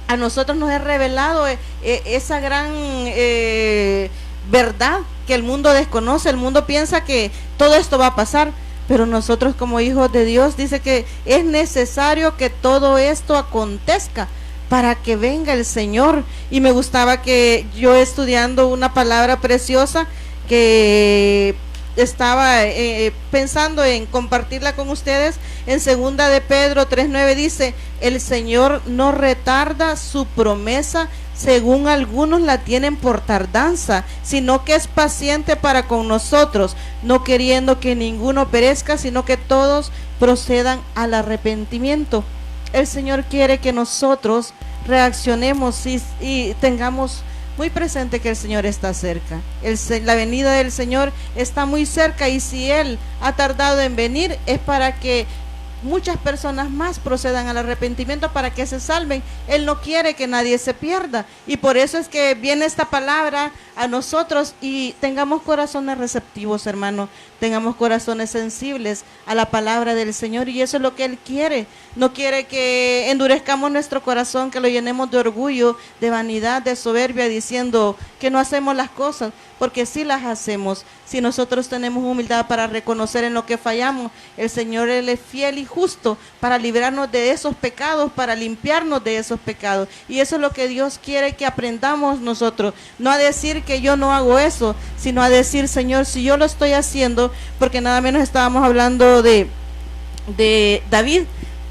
a nosotros nos es revelado esa gran verdad que el mundo desconoce. El mundo piensa que todo esto va a pasar, pero nosotros como hijos de Dios dice que es necesario que todo esto acontezca para que venga el Señor. Y me gustaba que yo, estudiando una palabra preciosa que estaba pensando en compartirla con ustedes. En 2 de Pedro 3:9 dice: el Señor no retarda su promesa, según algunos la tienen por tardanza, sino que es paciente para con nosotros, no queriendo que ninguno perezca, sino que todos procedan al arrepentimiento. El Señor quiere que nosotros reaccionemos y tengamos muy presente que el Señor está cerca. La venida del Señor está muy cerca, y si Él ha tardado en venir es para que muchas personas más procedan al arrepentimiento, para que se salven. Él no quiere que nadie se pierda, y por eso es que viene esta palabra a nosotros, y tengamos corazones receptivos, hermano, tengamos corazones sensibles a la palabra del Señor, y eso es lo que Él quiere. No quiere que endurezcamos nuestro corazón, que lo llenemos de orgullo, de vanidad, de soberbia, diciendo que no hacemos las cosas, porque sí las hacemos. Si nosotros tenemos humildad para reconocer en lo que fallamos, el Señor, Él es fiel y justo para librarnos de esos pecados, para limpiarnos de esos pecados, y eso es lo que Dios quiere que aprendamos nosotros, no a decir que yo no hago eso, sino a decir: Señor, si yo lo estoy haciendo, porque nada menos estábamos hablando de David,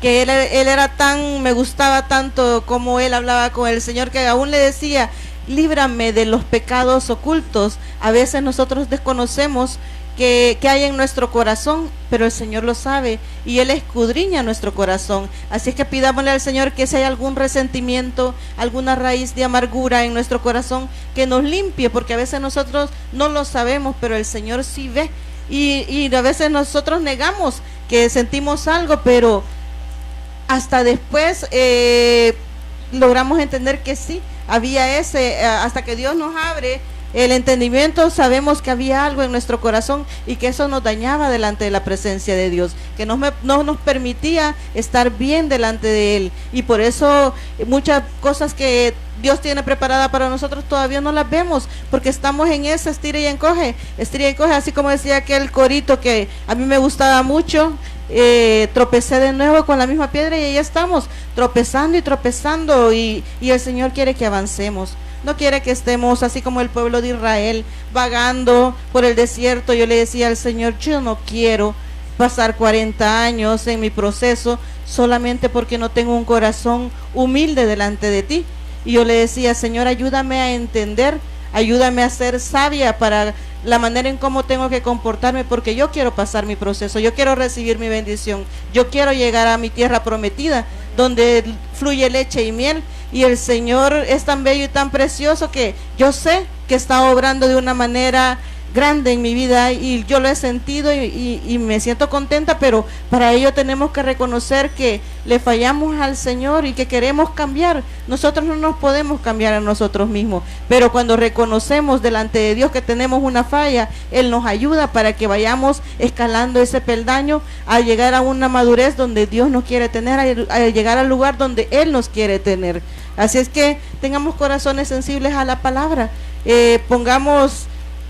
que él era tan, me gustaba tanto como él hablaba con el Señor, que aún le decía: líbrame de los pecados ocultos. A veces nosotros desconocemos que hay en nuestro corazón, pero el Señor lo sabe, y Él escudriña nuestro corazón. Así es que pidámosle al Señor que si hay algún resentimiento, alguna raíz de amargura en nuestro corazón, que nos limpie, porque a veces nosotros no lo sabemos, pero el Señor sí ve, y a veces nosotros negamos que sentimos algo, pero hasta después logramos entender que sí, había hasta que Dios nos abre el entendimiento, sabemos que había algo en nuestro corazón, y que eso nos dañaba delante de la presencia de Dios, que no nos permitía estar bien delante de Él, y por eso muchas cosas que Dios tiene preparada para nosotros todavía no las vemos, porque estamos en ese estira y encoge, así como decía aquel corito que a mí me gustaba mucho. Tropecé de nuevo con la misma piedra, y ahí estamos tropezando y tropezando, y el Señor quiere que avancemos. No quiere que estemos así como el pueblo de Israel, vagando por el desierto. Yo le decía al Señor: yo no quiero pasar 40 años en mi proceso solamente porque no tengo un corazón humilde delante de ti. Y yo le decía: Señor, ayúdame a entender, ayúdame a ser sabia para la manera en cómo tengo que comportarme, porque yo quiero pasar mi proceso, yo quiero recibir mi bendición, yo quiero llegar a mi tierra prometida, donde fluye leche y miel. Y el Señor es tan bello y tan precioso que yo sé que está obrando de una manera grande en mi vida, y yo lo he sentido, y me siento contenta, pero para ello tenemos que reconocer que le fallamos al Señor y que queremos cambiar. Nosotros no nos podemos cambiar a nosotros mismos, pero cuando reconocemos delante de Dios que tenemos una falla, Él nos ayuda para que vayamos escalando ese peldaño a llegar a una madurez donde Dios nos quiere tener, a llegar al lugar donde Él nos quiere tener. Así es que tengamos corazones sensibles a la palabra,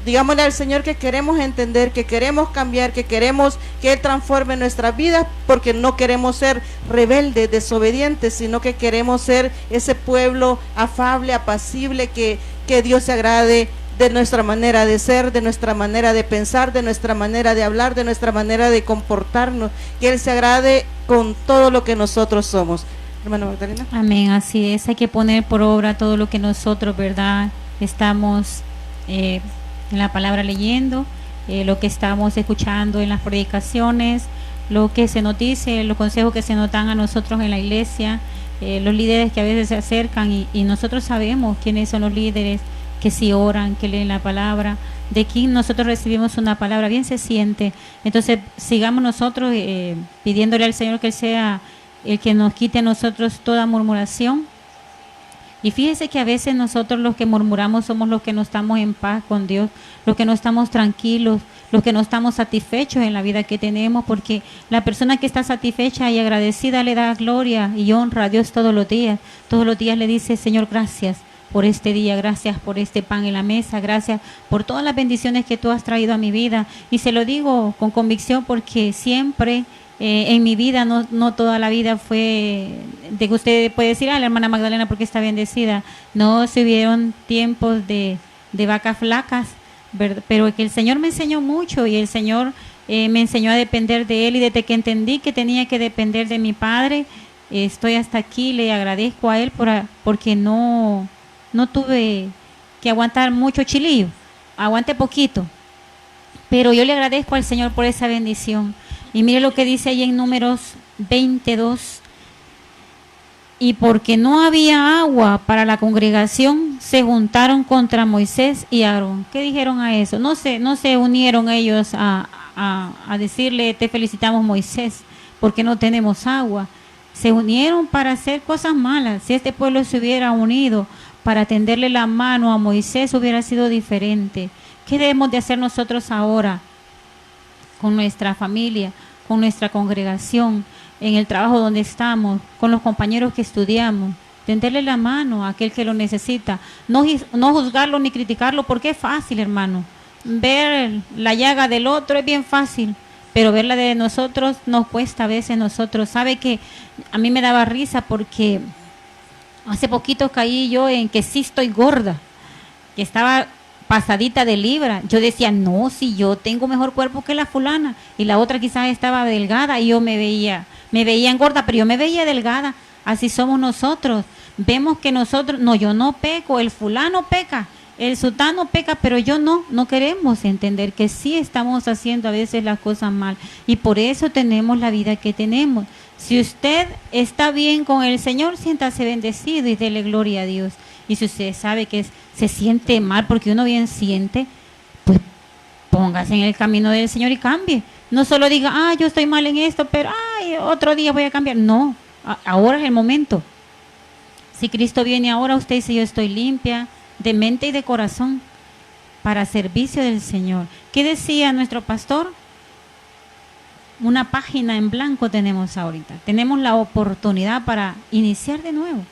digámosle al Señor que queremos entender, que queremos cambiar, que queremos que Él transforme nuestra vida, porque no queremos ser rebeldes, desobedientes, sino que queremos ser ese pueblo afable, apacible, que Dios se agrade de nuestra manera de ser, de nuestra manera de pensar, de nuestra manera de hablar, de nuestra manera de comportarnos, que Él se agrade con todo lo que nosotros somos. Hermana Magdalena. Amén, así es. Hay que poner por obra todo lo que nosotros, ¿verdad?, estamos en la palabra leyendo, lo que estamos escuchando en las predicaciones, lo que se nos dice, los consejos que se nos dan a nosotros en la iglesia, los líderes que a veces se acercan, y nosotros sabemos quiénes son los líderes que sí oran, que leen la palabra, de quien nosotros recibimos una palabra, bien se siente. Entonces sigamos nosotros pidiéndole al Señor que Él sea el que nos quite a nosotros toda murmuración. Y fíjese que a veces nosotros los que murmuramos somos los que no estamos en paz con Dios, los que no estamos tranquilos, los que no estamos satisfechos en la vida que tenemos, porque la persona que está satisfecha y agradecida le da gloria y honra a Dios todos los días. Todos los días le dice: Señor, gracias por este día, gracias por este pan en la mesa, gracias por todas las bendiciones que tú has traído a mi vida. Y se lo digo con convicción, porque siempre en mi vida, no toda la vida fue de que usted puede decir: la hermana Magdalena porque está bendecida. No, se hubieron tiempos de vacas flacas, ¿verdad? Pero que el Señor me enseñó mucho y el Señor me enseñó a depender de Él, y desde que entendí que tenía que depender de mi Padre, estoy hasta aquí. Le agradezco a Él porque no tuve que aguantar mucho chilillo, aguanté poquito, pero yo le agradezco al Señor por esa bendición. Y mire lo que dice ahí en Números 22: y porque no había agua para la congregación, se juntaron contra Moisés y Aarón. ¿Qué dijeron a eso? No se unieron ellos a decirle: te felicitamos, Moisés, porque no tenemos agua. Se unieron para hacer cosas malas. Si este pueblo se hubiera unido para tenderle la mano a Moisés, hubiera sido diferente. ¿Qué debemos de hacer nosotros ahora con nuestra familia, con nuestra congregación, en el trabajo donde estamos, con los compañeros que estudiamos? Tenderle la mano a aquel que lo necesita. No juzgarlo ni criticarlo, porque es fácil, hermano. Ver la llaga del otro es bien fácil, pero ver la de nosotros nos cuesta a veces. Nosotros, sabe que a mí me daba risa porque hace poquito caí yo en que sí estoy gorda, que estaba pasadita de libra. Yo decía: no, si yo tengo mejor cuerpo que la fulana, y la otra quizás estaba delgada, y yo me veía engorda, pero yo me veía delgada. Así somos nosotros. Vemos que nosotros, no, yo no peco, el fulano peca, el sutano peca, pero yo no queremos entender que sí estamos haciendo a veces las cosas mal, y por eso tenemos la vida que tenemos. Si usted está bien con el Señor, siéntase bendecido y dele gloria a Dios. Y si usted sabe que se siente mal, porque uno bien siente, pues póngase en el camino del Señor y cambie. No solo diga: yo estoy mal en esto, pero otro día voy a cambiar. No, ahora es el momento. Si Cristo viene ahora, usted dice: yo estoy limpia de mente y de corazón para servicio del Señor. ¿Qué decía nuestro pastor? Una página en blanco tenemos ahorita. Tenemos la oportunidad para iniciar de nuevo,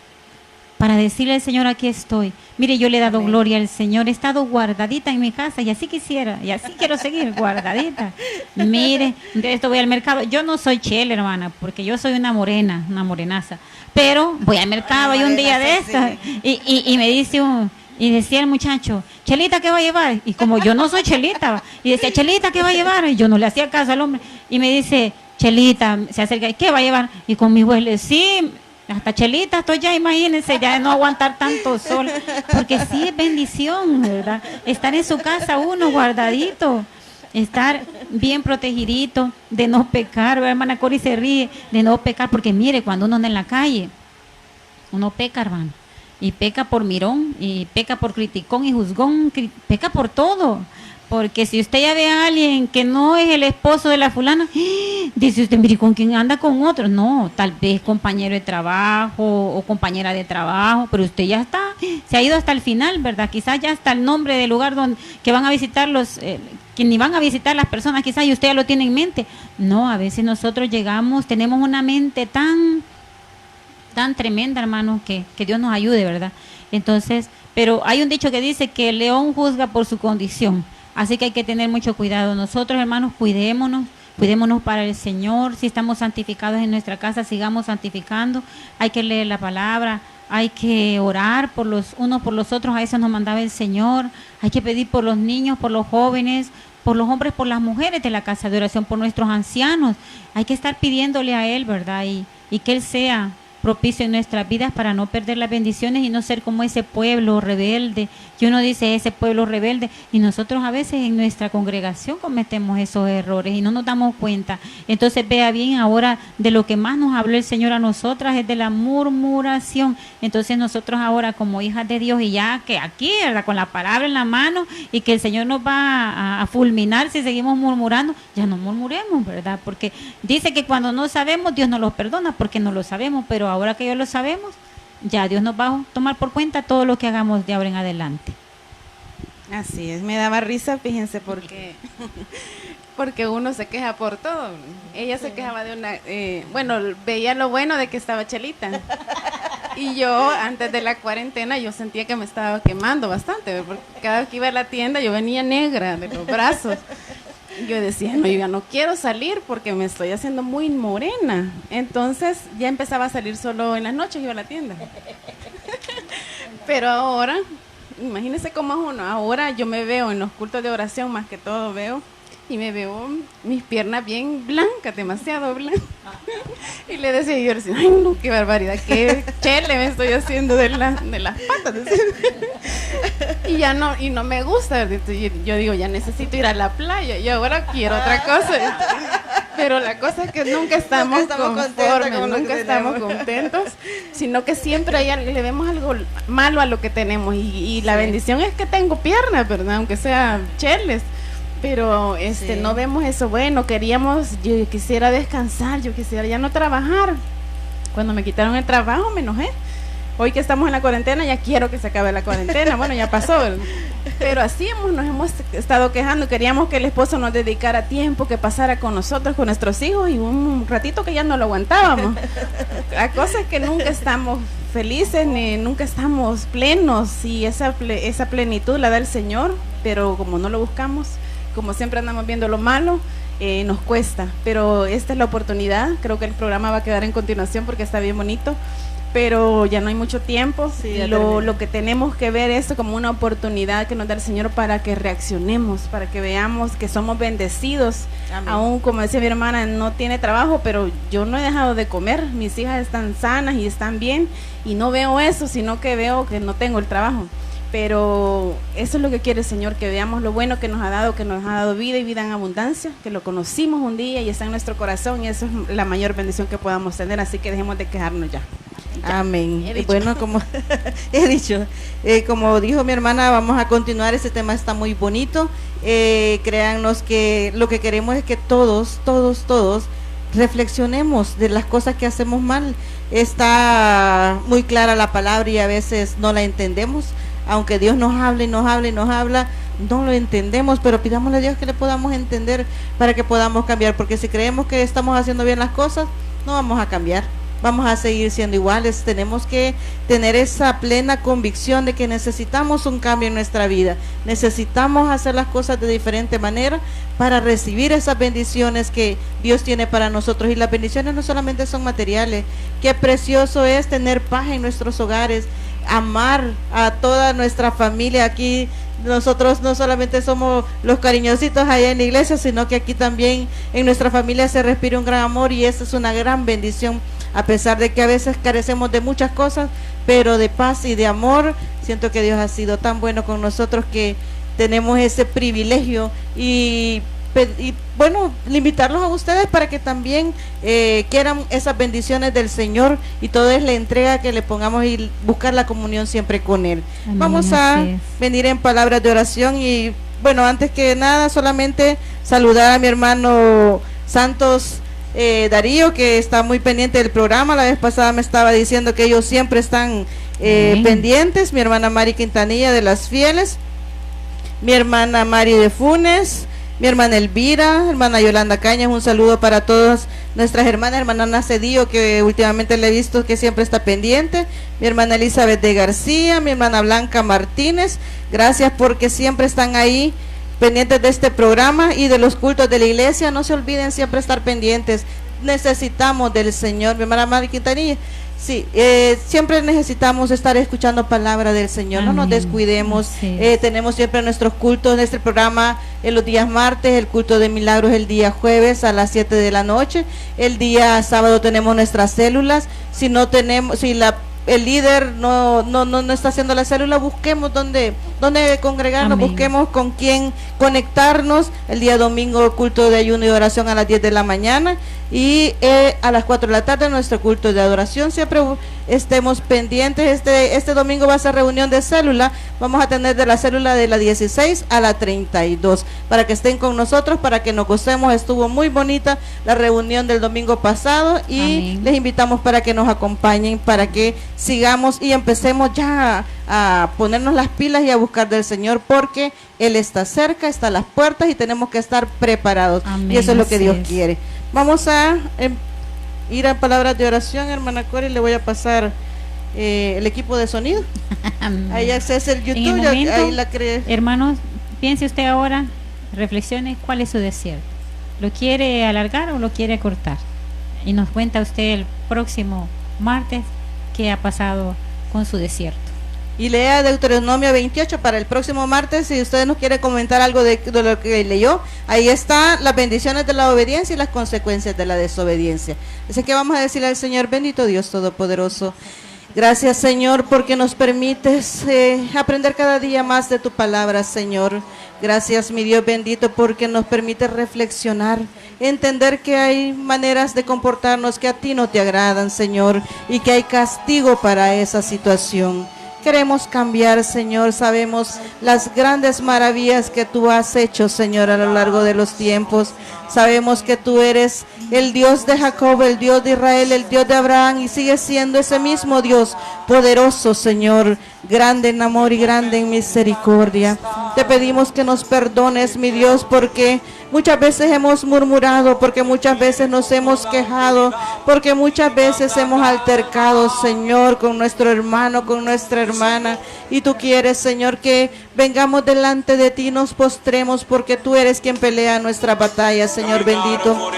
para decirle al Señor: aquí estoy. Mire, yo le he dado gloria al Señor, he estado guardadita en mi casa, y así quisiera, y así quiero seguir guardadita. Mire, de esto voy al mercado. Yo no soy chela, hermana, porque yo soy una morenaza, pero voy al mercado y un día de estos, y me dice y decía el muchacho: Chelita, ¿qué va a llevar? Y como yo no soy Chelita, y decía: Chelita, ¿qué va a llevar? Y yo no le hacía caso al hombre, y me dice: Chelita, se acerca: ¿qué va a llevar? Y con mi voz le sí, hasta Chelita estoy ya, imagínense, ya de no aguantar tanto sol, porque sí es bendición, ¿verdad? Estar en su casa uno guardadito, estar bien protegidito, de no pecar, ¿verdad? Hermana Cori se ríe, de no pecar, porque mire, cuando uno anda en la calle, uno peca, hermano, y peca por mirón, y peca por criticón y juzgón, peca por todo. Porque si usted ya ve a alguien que no es el esposo de la fulana, dice usted: mire, ¿con quién anda con otro? No, tal vez compañero de trabajo o compañera de trabajo, pero usted ya está, se ha ido hasta el final, ¿verdad? Quizás ya hasta el nombre del lugar donde que van a visitar que ni van a visitar las personas, quizás, y usted ya lo tiene en mente. No, a veces nosotros llegamos, tenemos una mente tan tremenda, hermano, que Dios nos ayude, ¿verdad? Entonces, pero hay un dicho que dice que el león juzga por su condición. Así que hay que tener mucho cuidado. Nosotros, hermanos, cuidémonos para el Señor. Si estamos santificados en nuestra casa, sigamos santificando. Hay que leer la palabra, hay que orar por los unos por los otros. A eso nos mandaba el Señor. Hay que pedir por los niños, por los jóvenes, por los hombres, por las mujeres de la casa de oración, por nuestros ancianos. Hay que estar pidiéndole a Él, ¿verdad? Y que Él sea propicio en nuestras vidas para no perder las bendiciones y no ser como ese pueblo rebelde, que uno dice: ese pueblo rebelde, y nosotros a veces en nuestra congregación cometemos esos errores y no nos damos cuenta. Entonces vea bien, ahora de lo que más nos habló el Señor a nosotras es de la murmuración. Entonces nosotros ahora, como hijas de Dios, y ya que aquí, ¿verdad?, con la palabra en la mano, y que el Señor nos va a fulminar si seguimos murmurando, ya no murmuremos, ¿verdad? Porque dice que cuando no sabemos, Dios nos los perdona porque no lo sabemos, pero ahora que ya lo sabemos, ya Dios nos va a tomar por cuenta todo lo que hagamos de ahora en adelante. Así es, me daba risa, fíjense, porque uno se queja por todo. Ella se quejaba de veía lo bueno de que estaba Chelita. Y yo, antes de la cuarentena, yo sentía que me estaba quemando bastante, porque cada vez que iba a la tienda yo venía negra de los brazos. Yo decía: no, yo ya no quiero salir porque me estoy haciendo muy morena. Entonces ya empezaba a salir solo en las noches, iba a la tienda. Pero ahora imagínese cómo es uno. Ahora yo me veo en los cultos de oración, más que todo veo, y me veo mis piernas bien blancas, demasiado blancas. Y le decía yo, ay no, qué barbaridad, qué chele me estoy haciendo de las patas. Y ya no, y no me gusta. Entonces, yo digo, ya necesito ir a la playa, y ahora quiero otra cosa. Pero la cosa es que nunca estamos conformes, nunca estamos contentos, sino que siempre le vemos algo malo a lo que tenemos. Y la bendición es que tengo piernas, ¿verdad? Aunque sea cheles. Pero no vemos eso bueno. Yo quisiera descansar, yo quisiera ya no trabajar. Cuando me quitaron el trabajo me enojé. Hoy que estamos en la cuarentena ya quiero que se acabe la cuarentena. Bueno, ya pasó, ¿verdad? Pero así nos hemos estado quejando. Queríamos que el esposo nos dedicara tiempo, que pasara con nosotros, con nuestros hijos, y un ratito que ya no lo aguantábamos. Hay cosas que nunca estamos felices ni nunca estamos plenos, y esa plenitud la da el Señor, pero como no lo buscamos, como siempre andamos viendo lo malo, nos cuesta. Pero esta es la oportunidad. Creo que el programa va a quedar en continuación porque está bien bonito, pero ya no hay mucho tiempo. Sí, lo que tenemos que ver es como una oportunidad que nos da el Señor para que reaccionemos, para que veamos que somos bendecidos. Amén. Aún, como decía mi hermana, no tiene trabajo, pero yo no he dejado de comer. Mis hijas están sanas y están bien, y no veo eso, sino que veo que no tengo el trabajo. Pero eso es lo que quiere el Señor, que veamos lo bueno que nos ha dado vida y vida en abundancia, que lo conocimos un día y está en nuestro corazón, y eso es la mayor bendición que podamos tener. Así que dejemos de quejarnos ya. Amén. Bueno, como he dicho, como dijo mi hermana, vamos a continuar. Este tema está muy bonito. Créannos que lo que queremos es que todos reflexionemos de las cosas que hacemos mal. Está muy clara la palabra y a veces no la entendemos. Aunque Dios nos habla y nos habla y nos habla, no lo entendemos, pero pidámosle a Dios que le podamos entender para que podamos cambiar, porque si creemos que estamos haciendo bien las cosas, no vamos a cambiar, vamos a seguir siendo iguales. Tenemos que tener esa plena convicción de que necesitamos un cambio en nuestra vida, necesitamos hacer las cosas de diferente manera para recibir esas bendiciones que Dios tiene para nosotros. Y las bendiciones no solamente son materiales. Qué precioso es tener paz en nuestros hogares, amar a toda nuestra familia. Aquí nosotros no solamente somos los cariñositos allá en la iglesia, sino que aquí también en nuestra familia se respira un gran amor, y esa es una gran bendición, a pesar de que a veces carecemos de muchas cosas, pero de paz y de amor. Siento que Dios ha sido tan bueno con nosotros que tenemos ese privilegio, y bueno, invitarlos a ustedes para que también quieran esas bendiciones del Señor, y todo es la entrega que le pongamos y buscar la comunión siempre con Él. Amén. Vamos a venir en palabras de oración, y bueno, antes que nada solamente saludar a mi hermano Santos Darío, que está muy pendiente del programa. La vez pasada me estaba diciendo que ellos siempre están pendientes. Mi hermana Mari Quintanilla de Las Fieles, mi hermana Mari de Funes, mi hermana Elvira, hermana Yolanda Cañas. Un saludo para todas nuestras hermanas. Hermana Ana Cedillo, que últimamente le he visto que siempre está pendiente, mi hermana Elizabeth de García, mi hermana Blanca Martínez. Gracias porque siempre están ahí pendientes de este programa y de los cultos de la iglesia. No se olviden siempre estar pendientes. Necesitamos del Señor. Mi hermana Mari Quintanilla, sí, siempre necesitamos estar escuchando palabra del Señor. Amén. No nos descuidemos. Tenemos siempre nuestros cultos en este programa los días martes, el culto de milagros el día jueves a las 7 de la noche, el día sábado tenemos nuestras células. Si no tenemos, si el líder no está haciendo la célula, busquemos dónde congregarnos. Amén. Busquemos con quién conectarnos. El día domingo, culto de ayuno y oración a las 10 de la mañana, y a las 4 de la tarde nuestro culto de adoración. Siempre estemos pendientes. Este domingo va a ser reunión de célula. Vamos a tener de la célula de la 16 a la 32 para que estén con nosotros, para que nos gocemos. Estuvo muy bonita la reunión del domingo pasado, y amén, les invitamos para que nos acompañen, para que sigamos y empecemos ya a ponernos las pilas y a buscar del Señor, porque Él está cerca, está a las puertas, y tenemos que estar preparados. Amén. Y eso es lo que Dios quiere. Vamos a ir a palabras de oración. Hermana Cori, le voy a pasar el equipo de sonido. Ahí accesa el YouTube. En el momento, ahí la hermanos, piense usted ahora, reflexione cuál es su desierto. ¿Lo quiere alargar o lo quiere cortar? Y nos cuenta usted el próximo martes qué ha pasado con su desierto. y lea Deuteronomio 28 para el próximo martes. Si usted nos quiere comentar algo de lo que leyó, ahí está las bendiciones de la obediencia y las consecuencias de la desobediencia. Así que vamos a decirle al Señor: bendito Dios Todopoderoso, gracias, Señor, porque nos permites aprender cada día más de tu palabra, Señor. Gracias, mi Dios bendito, porque nos permite reflexionar, entender que hay maneras de comportarnos que a ti no te agradan, Señor, y que hay castigo para esa situación. Queremos cambiar, Señor. Sabemos las grandes maravillas que tú has hecho, Señor, a lo largo de los tiempos. Sabemos que tú eres el Dios de Jacob, el Dios de Israel, el Dios de Abraham, y sigues siendo ese mismo Dios poderoso, Señor, grande en amor y grande en misericordia. Te pedimos que nos perdones, mi Dios, porque muchas veces hemos murmurado, porque muchas veces nos hemos quejado, porque muchas veces hemos altercado, Señor, con nuestro hermano, con nuestra hermana. Y tú quieres, Señor, que vengamos delante de ti y nos postremos, porque tú eres quien pelea nuestra batalla, Señor bendito.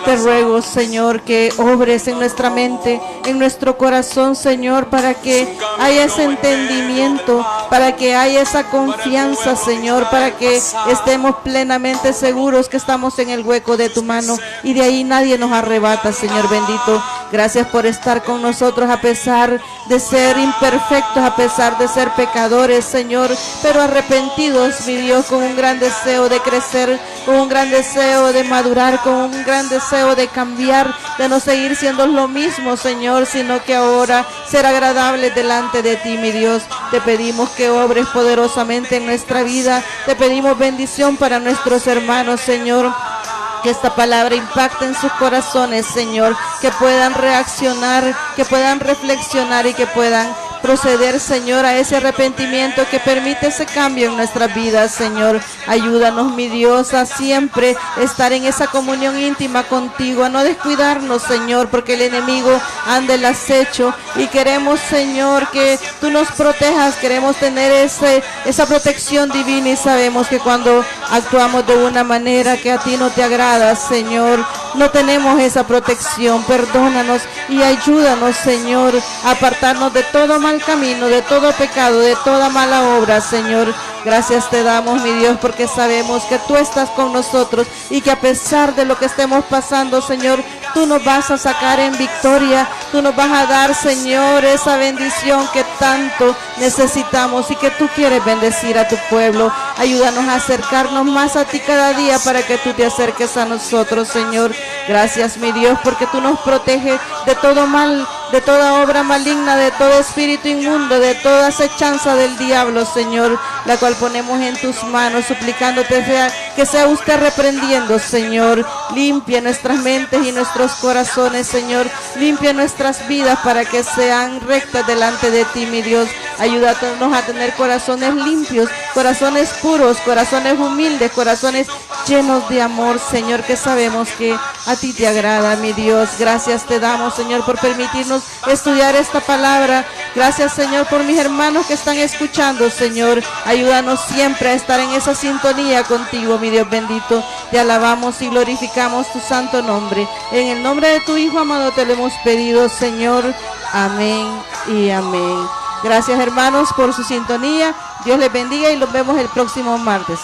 Te ruego, Señor, que obres en nuestra mente, en nuestro corazón, Señor, para que haya ese entendimiento, para que haya esa confianza, Señor, para que estemos plenamente seguros que estamos en el hueco de tu mano y de ahí nadie nos arrebata, Señor bendito. Gracias por estar con nosotros a pesar de ser imperfectos, a pesar de ser pecadores, Señor, pero arrepentidos, mi Dios, con un gran deseo de crecer, con un gran deseo de madurar, con un gran deseo de cambiar, de no seguir siendo lo mismo, Señor, sino que ahora ser agradables delante de ti, mi Dios. Te pedimos que obres poderosamente en nuestra vida. Te pedimos bendición para nuestros hermanos, Señor. Que esta palabra impacte en sus corazones, Señor, que puedan reaccionar, que puedan reflexionar y que puedan proceder, Señor, a ese arrepentimiento que permite ese cambio en nuestras vidas, Señor. Ayúdanos, mi Dios, a siempre estar en esa comunión íntima contigo, a no descuidarnos, Señor, porque el enemigo anda el acecho y queremos, Señor, que tú nos protejas, queremos tener esa protección divina y sabemos que cuando actuamos de una manera que a ti no te agrada, Señor, no tenemos esa protección. Perdónanos y ayúdanos, Señor, a apartarnos de todo mal camino, de todo pecado, de toda mala obra, Señor. Gracias te damos, mi Dios, porque sabemos que tú estás con nosotros y que a pesar de lo que estemos pasando, Señor, tú nos vas a sacar en victoria, tú nos vas a dar, Señor, esa bendición que tanto necesitamos y que tú quieres bendecir a tu pueblo. Ayúdanos a acercarnos más a ti cada día para que tú te acerques a nosotros, Señor. Gracias, mi Dios, porque tú nos proteges de todo mal, de toda obra maligna, de todo espíritu inmundo, de toda acechanza del diablo, Señor, la cual ponemos en tus manos, suplicándote que sea usted reprendiendo, Señor. Limpia nuestras mentes y nuestros corazones, Señor. Limpia nuestras vidas para que sean rectas delante de ti, mi Dios. Ayúdanos a tener corazones limpios, corazones puros, corazones humildes, corazones llenos de amor, Señor, que sabemos que a ti te agrada, mi Dios. Gracias te damos, Señor, por permitirnos estudiar esta palabra. Gracias, Señor, por mis hermanos que están escuchando, Señor. Ayúdanos siempre a estar en esa sintonía contigo, mi Dios bendito. Te alabamos y glorificamos tu santo nombre. En el nombre de tu Hijo amado te lo hemos pedido, Señor. Amén y amén. Gracias, hermanos, por su sintonía. Dios les bendiga y los vemos el próximo martes.